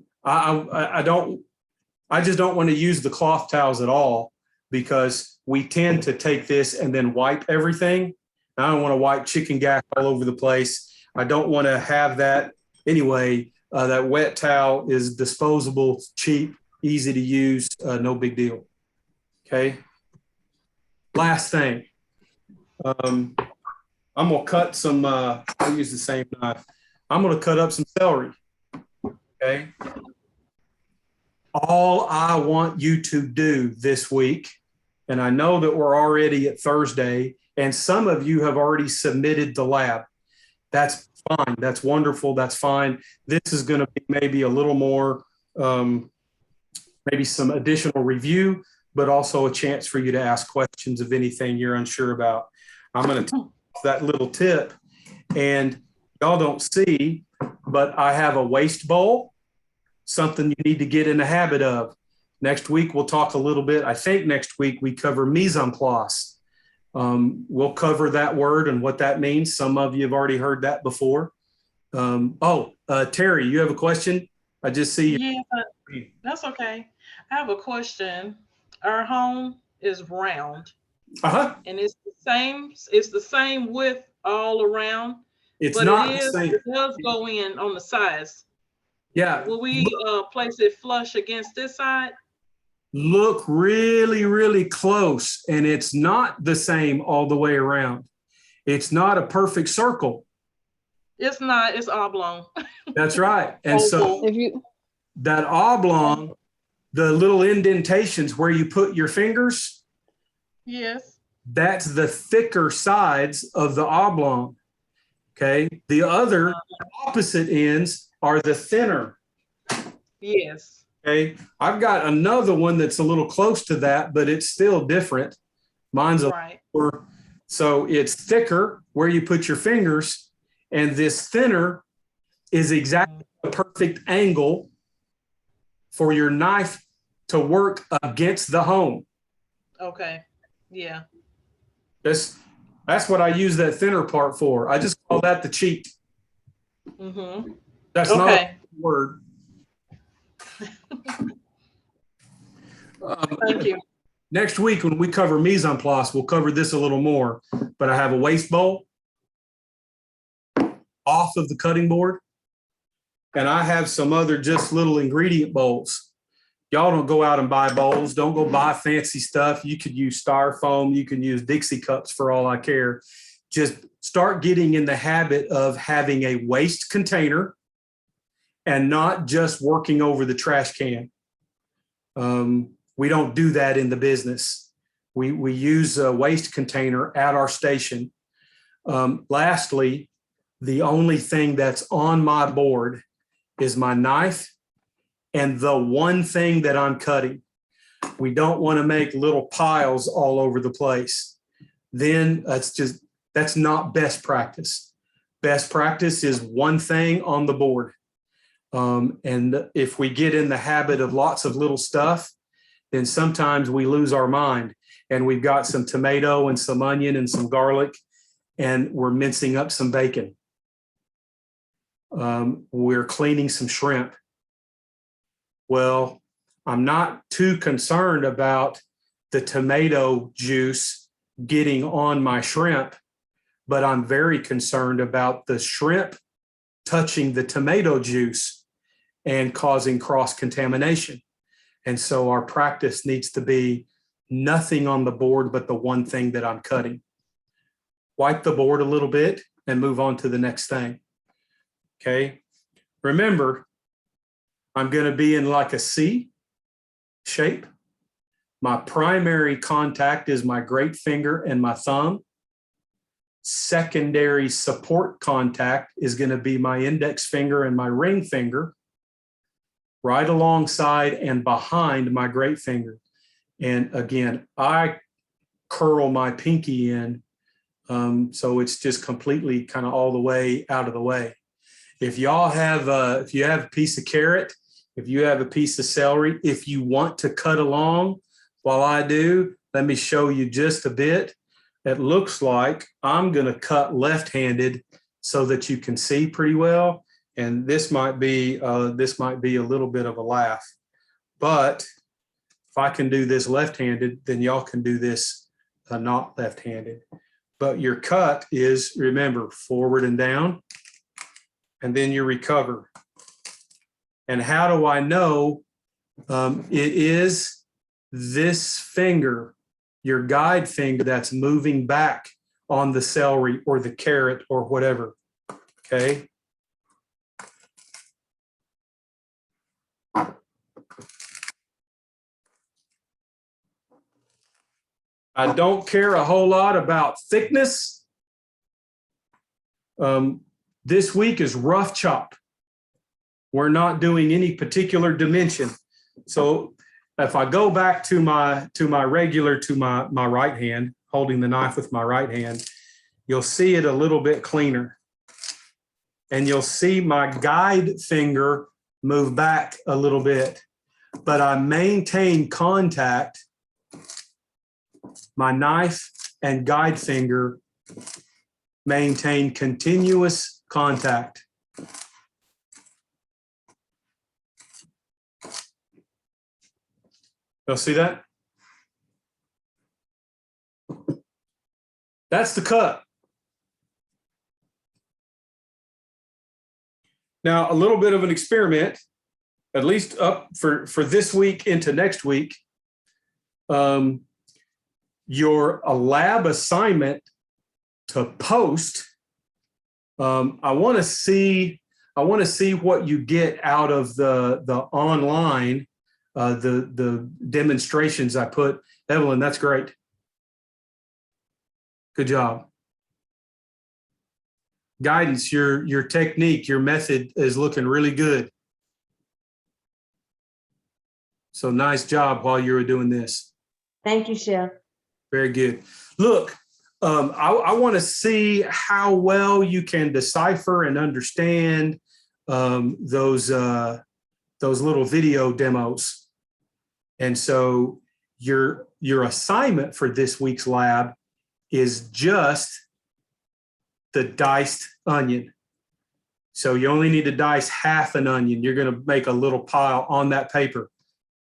just don't want to use the cloth towels at all, because we tend to take this and then wipe everything. I don't want to wipe chicken gack all over the place. I don't want to have that anyway. That wet towel is disposable, cheap, easy to use, no big deal. Okay. Last thing. I'm going to cut some, I'll use the same knife. I'm going to cut up some celery. Okay. All I want you to do this week, and I know that we're already at Thursday, and some of you have already submitted the lab. That's fine. That's wonderful. That's fine. This is going to be maybe a little more, maybe some additional review, but also a chance for you to ask questions of anything you're unsure about. I'm going to take that little tip, and y'all don't see, but I have a waste bowl, something you need to get in the habit of. Next week, we'll talk a little bit. I think next week we cover mise en place. We'll cover that word and what that means. Some of you have already heard that before. Terry, you have a question? I just see you. Yeah, that's okay. I have a question. Our home is round. And it's the same width all around. It's but not the same. It does go in on the sides. Yeah. Will we place it flush against this side? Look really, really close, and it's not the same all the way around. It's not a perfect circle. It's not. It's oblong. That's right. And so that oblong, the little indentations where you put your fingers, yes, that's the thicker sides of the oblong. Okay. The other opposite ends are the thinner. Yes. Okay. I've got another one that's a little close to that, but it's still different. Mine's a little, so it's thicker where you put your fingers, and this thinner is exactly the perfect angle for your knife to work against the home. Okay. Yeah. That's what I use that thinner part for. I just call that the cheat. Mm-hmm. That's not a word. Thank you. Next week, when we cover mise en place, we'll cover this a little more. But I have a waste bowl off of the cutting board, and I have some other just little ingredient bowls. Y'all don't go out and buy bowls. Don't go buy fancy stuff. You could use styrofoam. You can use Dixie cups for all I care. Just start getting in the habit of having a waste container and not just working over the trash can. We don't do that in the business. We use a waste container at our station. Lastly, the only thing that's on my board is my knife and the one thing that I'm cutting. We don't want to make little piles all over the place. Then that's not best practice. Best practice is one thing on the board. And if we get in the habit of lots of little stuff, then sometimes we lose our mind, and we've got some tomato and some onion and some garlic, and we're mincing up some bacon. We're cleaning some shrimp. Well, I'm not too concerned about the tomato juice getting on my shrimp, but I'm very concerned about the shrimp touching the tomato juice and causing cross-contamination. And so our practice needs to be nothing on the board but the one thing that I'm cutting. Wipe the board a little bit and move on to the next thing. Okay. Remember, I'm going to be in like a C shape. My primary contact is my great finger and my thumb. Secondary support contact is going to be my index finger and my ring finger, right alongside and behind my great finger. And again, I curl my pinky in, so it's just completely kind of all the way out of the way. If y'all have, if you have a piece of carrot, if you have a piece of celery, if you want to cut along while I do, let me show you just a bit. It looks like I'm going to cut left-handed so that you can see pretty well. And this might be a little bit of a laugh, but if I can do this left-handed, then y'all can do this not left-handed. But your cut is, remember, forward and down, and then you recover. And how do I know? It is this finger, your guide finger, that's moving back on the celery or the carrot or whatever, okay? I don't care a whole lot about thickness. This week is rough chop. We're not doing any particular dimension. So if I go back to my right hand, holding the knife with my right hand, you'll see it a little bit cleaner. And you'll see my guide finger move back a little bit, but I maintain contact. My knife and guide finger maintain continuous contact. You'll see that? That's the cut. Now, a little bit of an experiment, at least up for this week into next week. Your lab assignment to post. I want to see what you get out of the online, the demonstrations I put. Evelyn, that's great. Good job. Guidance, your technique, your method is looking really good. So nice job while you were doing this. Thank you, Chef. Very good. Look, I want to see how well you can decipher and understand those little video demos. And so your assignment for this week's lab is just the diced onion. So you only need to dice half an onion. You're going to make a little pile on that paper.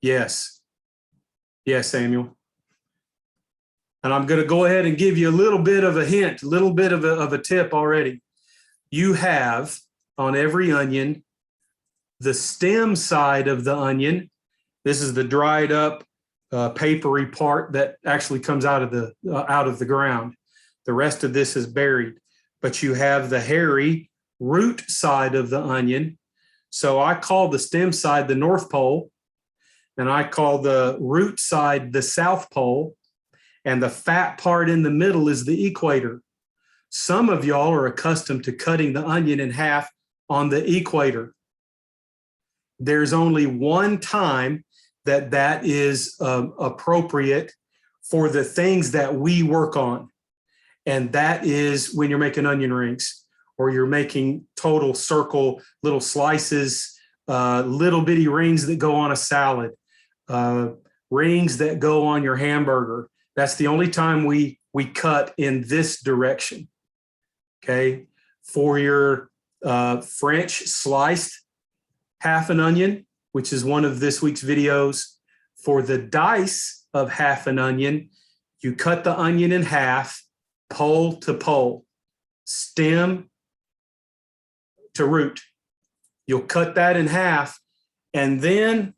Yes. Yes, Samuel. And I'm going to go ahead and give you a little bit of a hint, a little bit of a tip already. You have on every onion, the stem side of the onion. This is the dried up papery part that actually comes out of the ground. The rest of this is buried, but you have the hairy root side of the onion. So I call the stem side the North Pole, and I call the root side the South Pole. And the fat part in the middle is the equator. Some of y'all are accustomed to cutting the onion in half on the equator. There's only one time that is appropriate for the things that we work on. And that is when you're making onion rings, or you're making total circle little slices, little bitty rings that go on a salad, rings that go on your hamburger. That's the only time we cut in this direction, okay? For your French sliced half an onion, which is one of this week's videos, for the dice of half an onion, you cut the onion in half, pole to pole, stem to root. You'll cut that in half, and then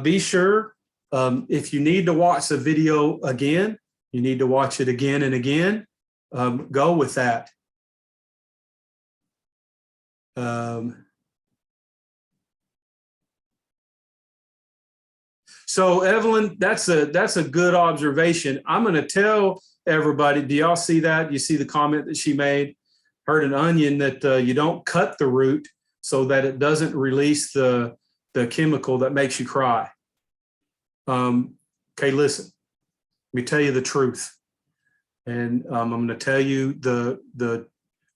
be sure, if you need to watch the video again, you need to watch it again and again, go with that. So Evelyn, that's a good observation. I'm going to tell everybody, do y'all see that? You see the comment that she made? Heard an onion that you don't cut the root so that it doesn't release the chemical that makes you cry. Okay, listen, let me tell you the truth. And I'm going to tell you the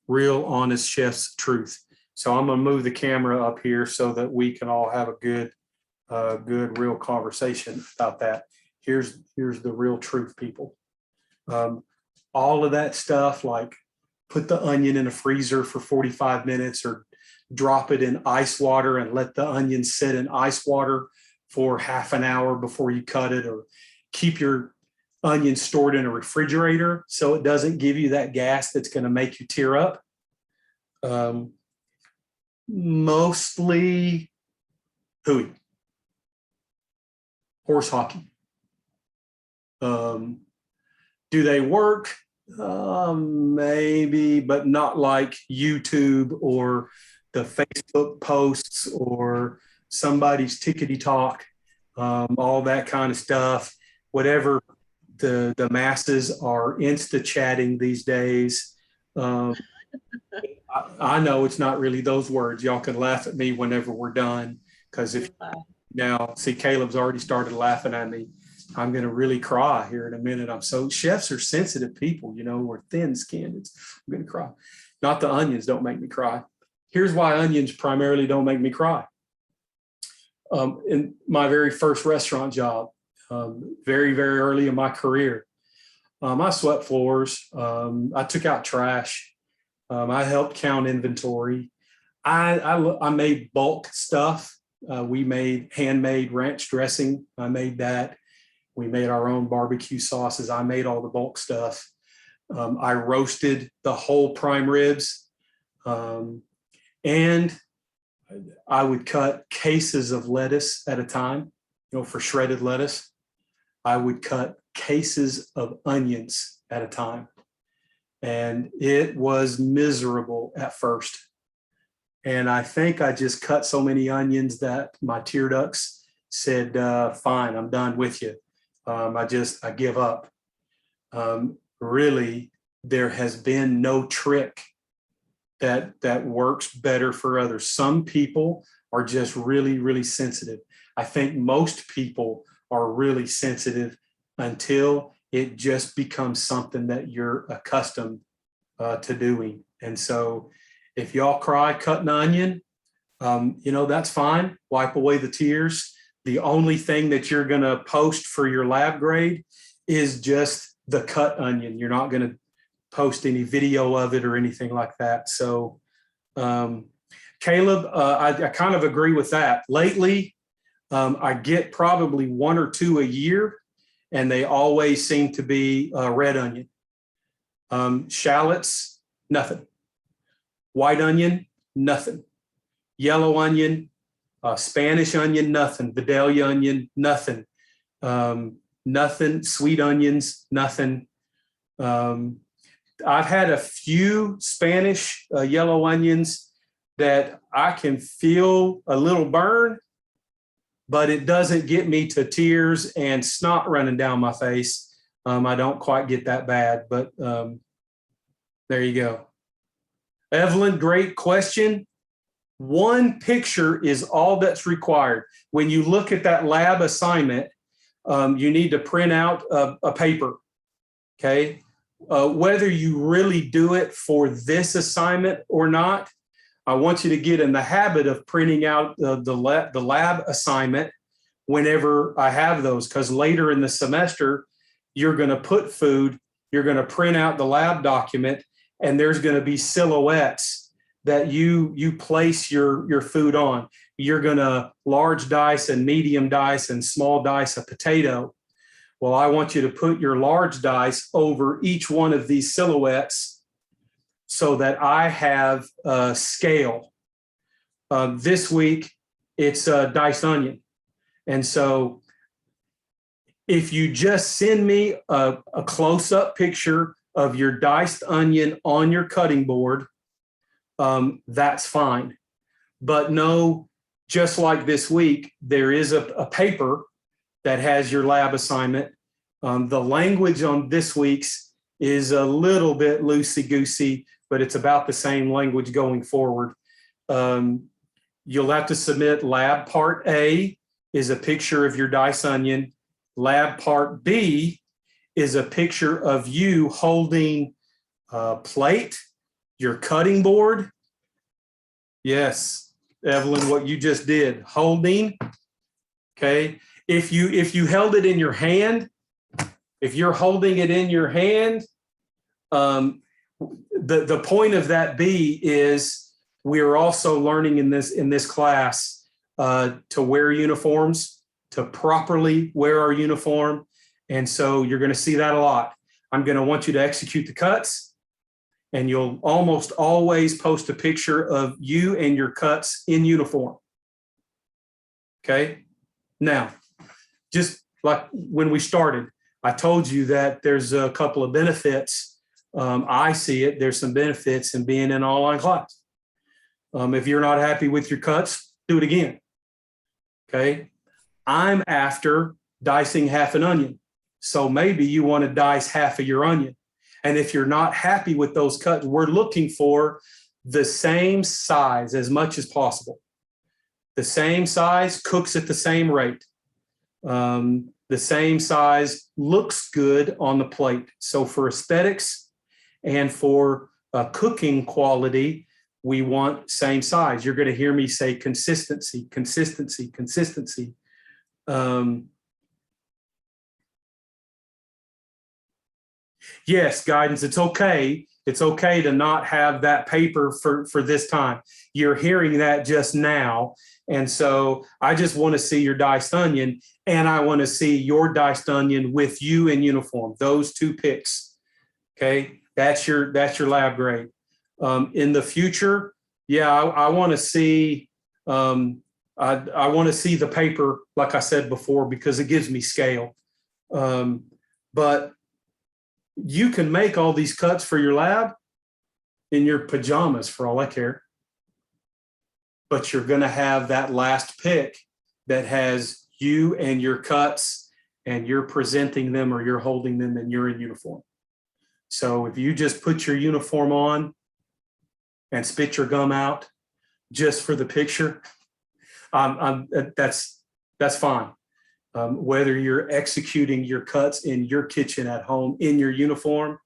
real honest chef's truth. So I'm going to move the camera up here so that we can all have a good real conversation about that. Here's the real truth, people. All of that stuff, like put the onion in a freezer for 45 minutes or drop it in ice water and let the onion sit in ice water for half an hour before you cut it, or keep your onion stored in a refrigerator so it doesn't give you that gas that's going to make you tear up. Mostly hooey. Horse hockey. Do they work? Maybe, but not like YouTube or the Facebook posts or somebody's tickety talk, all that kind of stuff. Whatever the masses are insta chatting these days. I know it's not really those words. Y'all can laugh at me whenever we're done, because if now see Caleb's already started laughing at me. I'm going to really cry here in a minute. Chefs are sensitive people, you know, we're thin skinned. I'm going to cry. Not the onions don't make me cry. Here's why onions primarily don't make me cry. In my very first restaurant job, very, very early in my career, I swept floors. I took out trash. I helped count inventory. I made bulk stuff. We made handmade ranch dressing. I made that. We made our own barbecue sauces. I made all the bulk stuff. I roasted the whole prime ribs. And I would cut cases of lettuce at a time, you know, for shredded lettuce. I would cut cases of onions at a time. And it was miserable at first. And I think I just cut so many onions that my tear ducts said, fine, I'm done with you. I give up. Really, there has been no trick that works better for others. Some people are just really, really sensitive. I think most people are really sensitive until it just becomes something that you're accustomed to doing. And so if y'all cry cutting onion, you know, that's fine. Wipe away the tears. The only thing that you're going to post for your lab grade is just the cut onion. You're not going to post any video of it or anything like that. So, Caleb, I kind of agree with that. Lately, I get probably 1 or 2 a year, and they always seem to be red onion. Shallots, nothing. White onion, nothing. Yellow onion, Spanish onion, nothing. Vidalia onion, nothing. Nothing. Sweet onions, nothing. I've had a few Spanish yellow onions that I can feel a little burn, but it doesn't get me to tears and snot running down my face. I don't quite get that bad, but there you go. Evelyn, great question. One picture is all that's required. When you look at that lab assignment, you need to print out a paper, okay? Whether you really do it for this assignment or not, I want you to get in the habit of printing out the lab assignment whenever I have those, because later in the semester, you're going to put food, you're going to print out the lab document, and there's going to be silhouettes that you place your food on. You're going to large dice and medium dice and small dice a potato. Well, I want you to put your large dice over each one of these silhouettes so that I have a scale. This week, it's a diced onion. And so if you just send me a close-up picture of your diced onion on your cutting board, that's fine. But no, just like this week, there is a paper that has your lab assignment. The language on this week's is a little bit loosey-goosey, but it's about the same language going forward. You'll have to submit lab part A is a picture of your diced onion. Lab part B is a picture of you holding a plate, your cutting board. Yes, Evelyn, what you just did, holding. Okay. If you held it in your hand, if you're holding it in your hand, the point of that B is we are also learning in this class to wear uniforms, to properly wear our uniform. And so you're going to see that a lot. I'm going to want you to execute the cuts, and you'll almost always post a picture of you and your cuts in uniform. Okay. Now, just like when we started, I told you that there's a couple of benefits. I see it. There's some benefits in being in an online class. If you're not happy with your cuts, do it again. Okay. I'm after dicing half an onion. So maybe you want to dice half of your onion. And if you're not happy with those cuts, we're looking for the same size as much as possible. The same size cooks at the same rate. The same size looks good on the plate. So for aesthetics and for cooking quality, we want same size. You're going to hear me say consistency, consistency, consistency. Yes, guidance, it's okay. It's okay to not have that paper for this time. You're hearing that just now. And so I just want to see your diced onion, and I want to see your diced onion with you in uniform, those two pics. Okay, that's your lab grade. In the future, yeah, I want to see, I want to see the paper, like I said before, because it gives me scale. But you can make all these cuts for your lab in your pajamas for all I care. But you're going to have that last pick that has you and your cuts, and you're presenting them or you're holding them and you're in uniform. So if you just put your uniform on and spit your gum out just for the picture, that's fine. Whether you're executing your cuts in your kitchen at home in your uniform,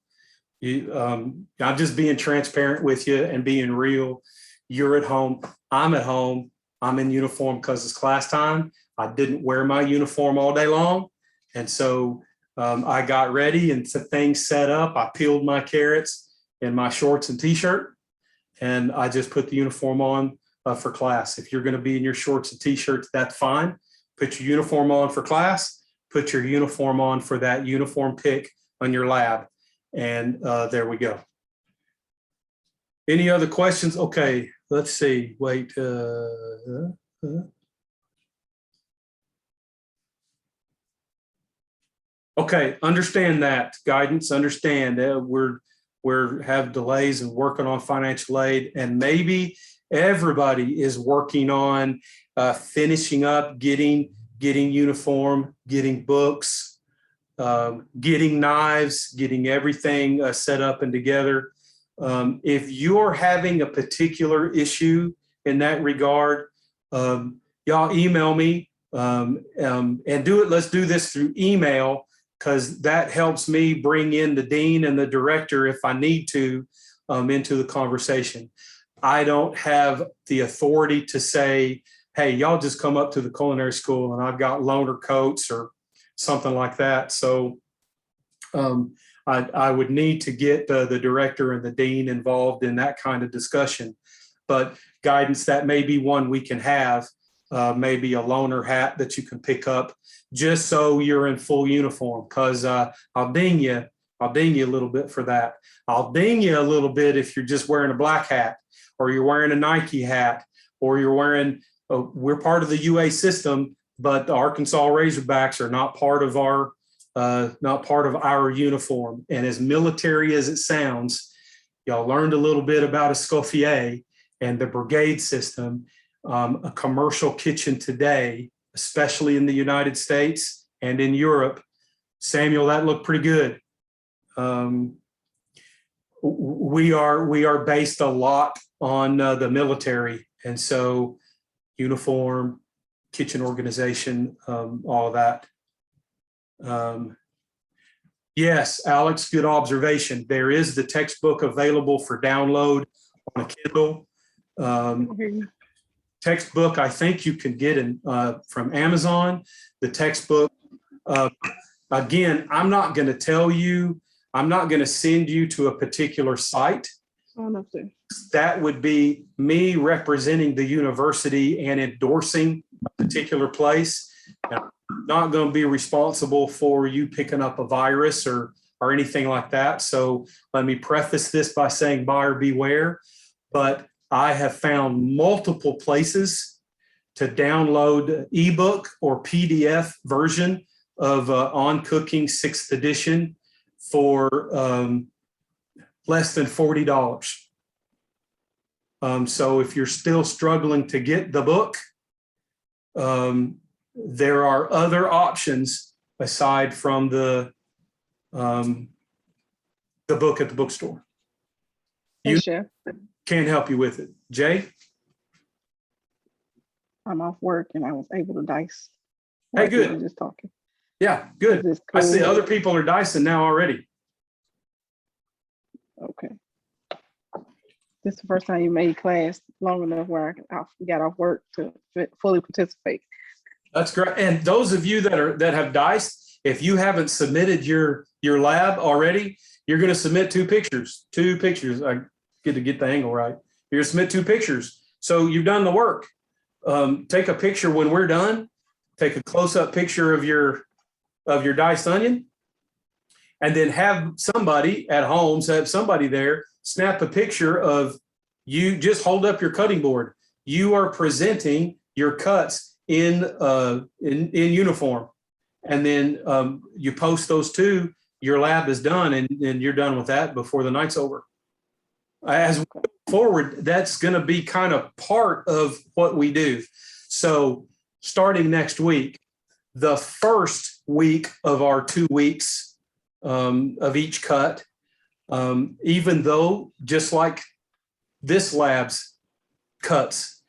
I'm just being transparent with you and being real. You're at home. I'm at home. I'm in uniform because it's class time. I didn't wear my uniform all day long. And so I got ready and things set up. I peeled my carrots in my shorts and t-shirt, and I just put the uniform on for class. If you're going to be in your shorts and t-shirts, that's fine. Put your uniform on for class, put your uniform on for that uniform pick on your lab. And there we go. Any other questions? Okay, let's see. Wait. Okay, understand that, guidance, understand that we're have delays and working on financial aid, and maybe everybody is working on finishing up, getting uniform, getting books, getting knives, getting everything set up and together. If you're having a particular issue in that regard, y'all email me and do it. Let's do this through email, because that helps me bring in the dean and the director if I need to into the conversation. I don't have the authority to say, hey, y'all just come up to the culinary school and I've got loaner coats or something like that. So I would need to get the director and the dean involved in that kind of discussion. But guidance, that may be one we can have, maybe a loaner hat that you can pick up just so you're in full uniform, because I'll ding you a little bit for that. I'll ding you a little bit if you're just wearing a black hat, or you're wearing a Nike hat, or you're wearing, we're part of the UA system, but the Arkansas Razorbacks are not part of our uniform. And as military as it sounds, y'all learned a little bit about Escoffier and the brigade system. A commercial kitchen today, especially in the United States, and in Europe. Samuel, that looked pretty good. We are based a lot on the military, and so uniform, kitchen organization, all of that. Yes, Alex, good observation. There is the textbook available for download on a Kindle. Textbook, I think you can get from Amazon. The textbook, again, I'm not going to tell you, I'm not going to send you to a particular site. That would be me representing the university and endorsing a particular place. Now, I'm not going to be responsible for you picking up a virus or anything like that. So let me preface this by saying buyer beware. But I have found multiple places to download ebook or PDF version of On Cooking 6th edition for less than $40. So if you're still struggling to get the book, there are other options aside from the book at the bookstore. You can't help you with it. Jay? I'm off work and I was able to dice. Hey, good. Just talking. Yeah, good. Cool. I see other people are dicing now already. Okay. This is the first time you made class long enough where I got off work to fully participate. That's great. And those of you that have diced, if you haven't submitted your lab already, you're going to submit 2 pictures. 2 pictures. I get to get the angle right. You're going to submit 2 pictures. So you've done the work. Take a picture when we're done. Take a close-up picture of your diced onion, and then have somebody at home, have somebody there, snap a picture of you. Just hold up your cutting board. You are presenting your cuts in uniform, and then you post those 2. Your lab is done, and you're done with that before the night's over. As we go forward, that's going to be kind of part of what we do. So starting next week, the first week of our 2 weeks of each cut, even though just like this lab's cuts,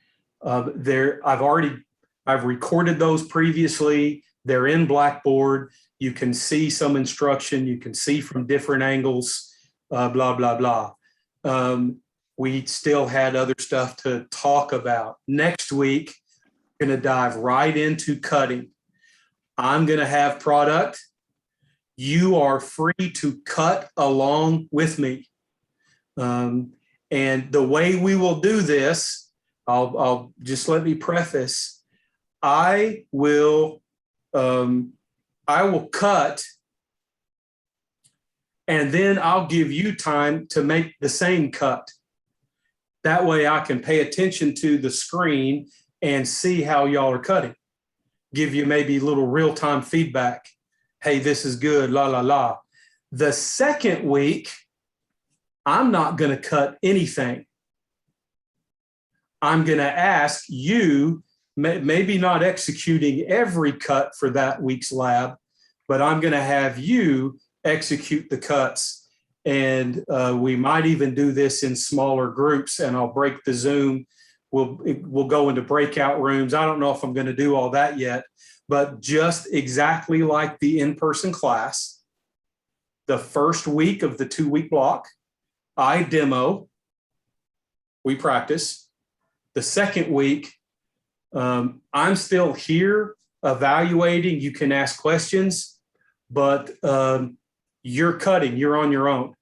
I've recorded those previously. They're in Blackboard. You can see some instruction. You can see from different angles, blah, blah, blah. We still had other stuff to talk about. Next week, I'm going to dive right into cutting. I'm going to have product. You are free to cut along with me. And the way we will do this, I'll just let me preface, I will cut, and then I'll give you time to make the same cut. That way I can pay attention to the screen and see how y'all are cutting. Give you maybe a little real-time feedback. Hey, this is good, la, la, la. The second week, I'm not going to cut anything. I'm going to ask you, maybe not executing every cut for that week's lab, but I'm going to have you execute the cuts. And we might even do this in smaller groups, and I'll break the Zoom. We'll go into breakout rooms. I don't know if I'm going to do all that yet, but just exactly like the in-person class, the first week of the 2-week block, I demo, we practice. The second week, I'm still here evaluating. You can ask questions, but you're cutting, you're on your own.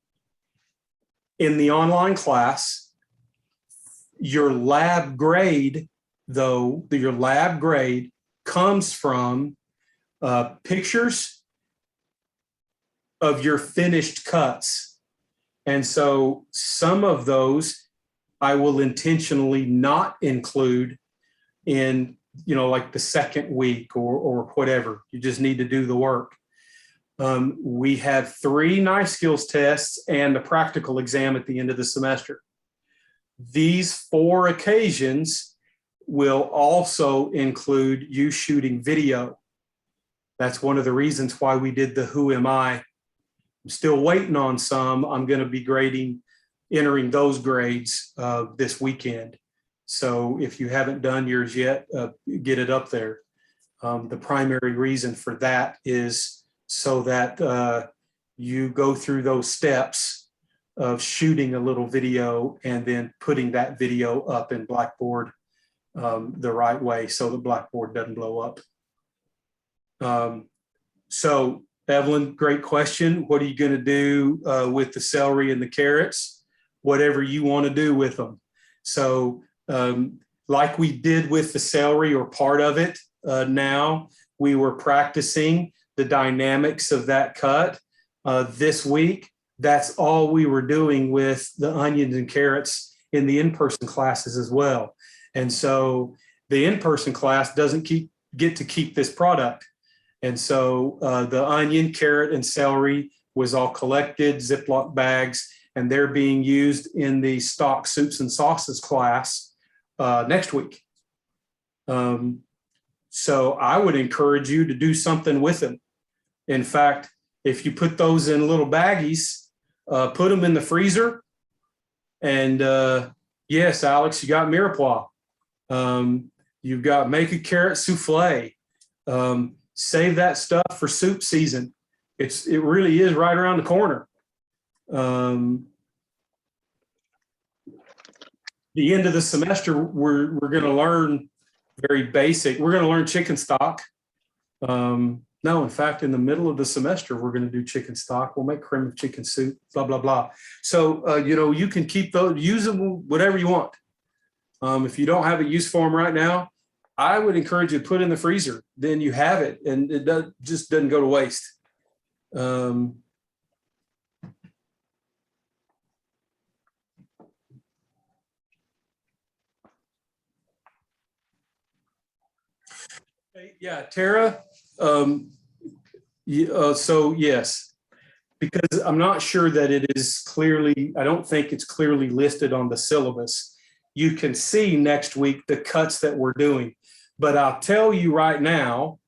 In the online class, your lab grade, though, your lab grade comes from pictures of your finished cuts. And so some of those I will intentionally not include in, like the second week or whatever. You just need to do the work. We have 3 knife skills tests and a practical exam at the end of the semester. These 4 occasions will also include you shooting video. That's one of the reasons why we did the Who Am I. I'm still waiting on some. I'm going to be entering those grades this weekend. So if you haven't done yours yet, get it up there. The primary reason for that is so that you go through those steps of shooting a little video and then putting that video up in Blackboard the right way so the Blackboard doesn't blow up. So Evelyn, great question. What are you going to do with the celery and the carrots? Whatever you want to do with them. So like we did with the celery or part of it, now we were practicing the dynamics of that cut this week. That's all we were doing with the onions and carrots in the in-person classes as well. And so the in-person class doesn't get to keep this product. And so the onion, carrot, and celery was all collected, Ziploc bags, and they're being used in the stock soups and sauces class next week. So I would encourage you to do something with them. In fact, if you put those in little baggies, put them in the freezer. And yes, Alex, you got mirepoix. You've got make a carrot souffle. Save that stuff for soup season. It really is right around the corner. The end of the semester, we're going to learn very basic. We're going to learn chicken stock. No, in fact, in the middle of the semester, we're going to do chicken stock. We'll make cream of chicken soup, blah, blah, blah. So, you can keep those, use them whatever you want. If you don't have a use for them right now, I would encourage you to put in the freezer. Then you have it, and it just doesn't go to waste. Yeah, Tara. So yes, because I'm not sure that it is clearly, I don't think it's clearly listed on the syllabus. You can see next week the cuts that we're doing. But I'll tell you right now,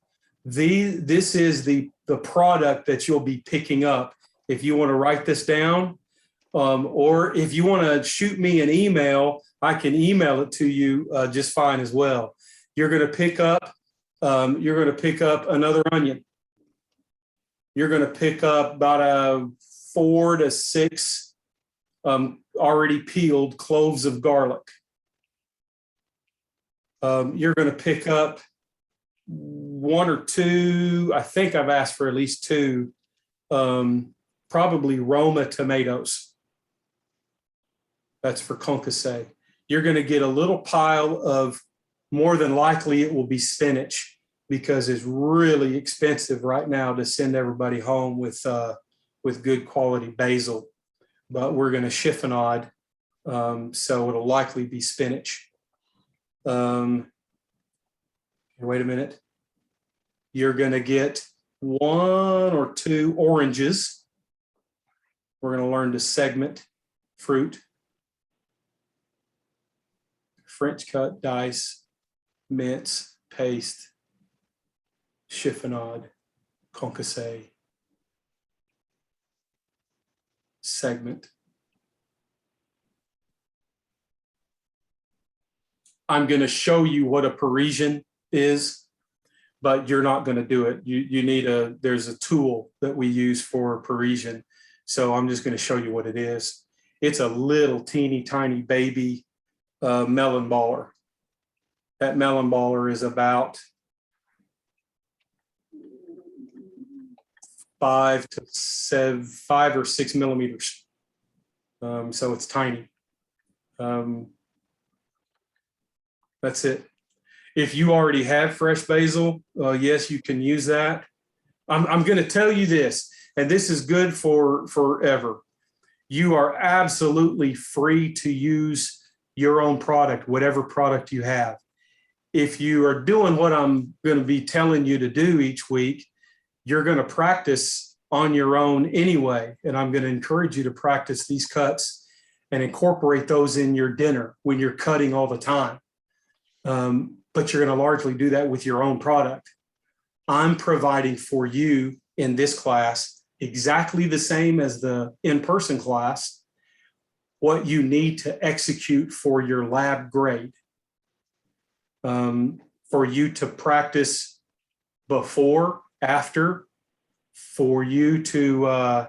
this is the product that you'll be picking up. If you want to write this down, or if you want to shoot me an email, I can email it to you just fine as well. You're going to pick up another onion. You're going to pick up about 4 to 6 already peeled cloves of garlic. You're going to pick up 1 or 2, I think I've asked for at least 2, probably Roma tomatoes. That's for concassé. You're going to get a little pile of, more than likely it will be spinach, because it's really expensive right now to send everybody home with good quality basil. But we're going to chiffonade, so it'll likely be spinach. Wait a minute. You're going to get 1 or 2 oranges. We're going to learn to segment fruit. French cut, dice, mince, paste, chiffonade, concassé, segment. I'm going to show you what a Parisian is, but you're not going to do it. You need there's a tool that we use for Parisian. So I'm just going to show you what it is. It's a little teeny tiny baby melon baller. That melon baller is about 5 or 6 millimeters. So it's tiny. That's it. If you already have fresh basil, yes, you can use that. I'm going to tell you this, and this is good for forever. You are absolutely free to use your own product, whatever product you have. If you are doing what I'm going to be telling you to do each week, you're going to practice on your own anyway. And I'm going to encourage you to practice these cuts and incorporate those in your dinner when you're cutting all the time. But you're going to largely do that with your own product. I'm providing for you in this class exactly the same as the in-person class, what you need to execute for your lab grade. For you to practice before, after, for you to,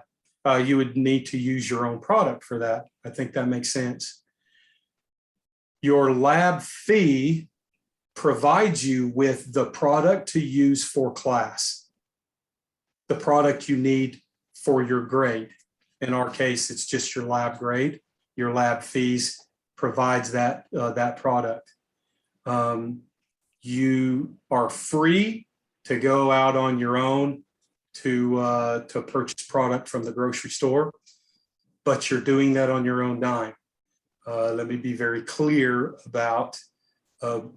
you would need to use your own product for that. I think that makes sense. Your lab fee provides you with the product to use for class, the product you need for your grade. In our case, it's just your lab grade. Your lab fees provides that, that product. You are free to go out on your own to purchase product from the grocery store, but you're doing that on your own dime. Let me be very clear about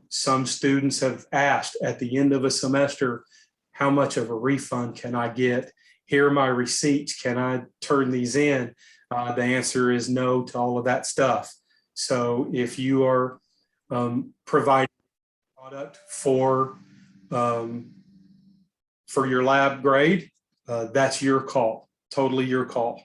some students have asked at the end of a semester, how much of a refund can I get? Here are my receipts. Can I turn these in? The answer is no to all of that stuff. So if you are providing product for your lab grade, that's your call, totally your call.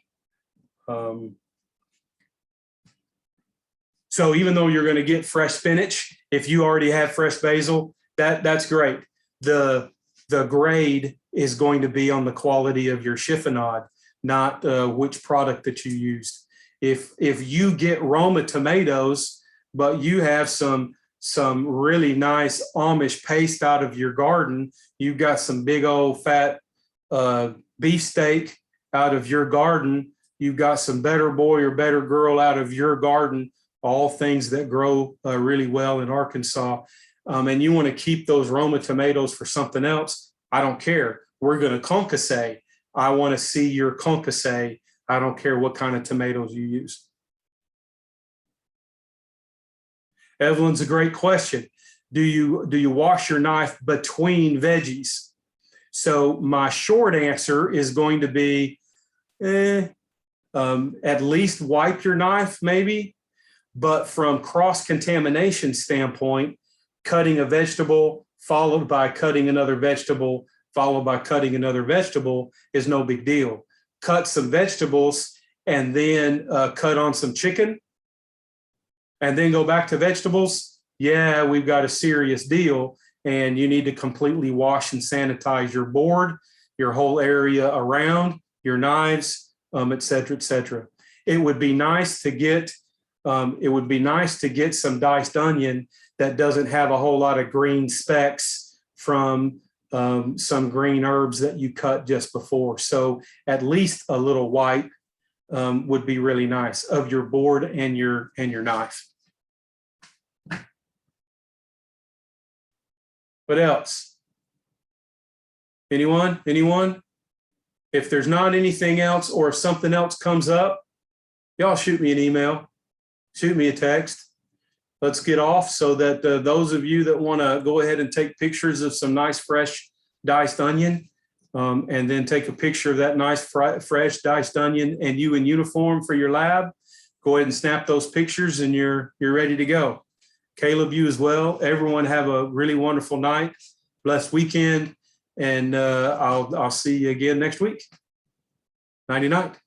So even though you're going to get fresh spinach, if you already have fresh basil, that's great. The grade is going to be on the quality of your chiffonade, not which product that you used. If you get Roma tomatoes, but you have some really nice Amish paste out of your garden, you've got some big old fat beefsteak out of your garden, you've got some Better Boy or Better Girl out of your garden, all things that grow really well in Arkansas, and you want to keep those Roma tomatoes for something else, I don't care. We're going to concasse. I want to see your concasse. I don't care what kind of tomatoes you use. Evelyn's a great question. Do you wash your knife between veggies? So my short answer is going to be at least wipe your knife maybe, but from cross-contamination standpoint, cutting a vegetable followed by cutting another vegetable followed by cutting another vegetable is no big deal. Cut some vegetables and then cut on some chicken and then go back to vegetables. Yeah, we've got a serious deal, and you need to completely wash and sanitize your board, your whole area around, your knives, et cetera, et cetera. It would be nice to get some diced onion that doesn't have a whole lot of green specks from some green herbs that you cut just before. So at least a little wipe would be really nice of your board and your knife. What else? Anyone? If there's not anything else, or if something else comes up, y'all shoot me an email, shoot me a text. Let's get off so that those of you that want to go ahead and take pictures of some nice fresh diced onion, and then take a picture of that nice fresh diced onion and you in uniform for your lab, go ahead and snap those pictures and you're ready to go. Caleb, you as well. Everyone have a really wonderful night, blessed weekend, and I'll see you again next week. Nighty night.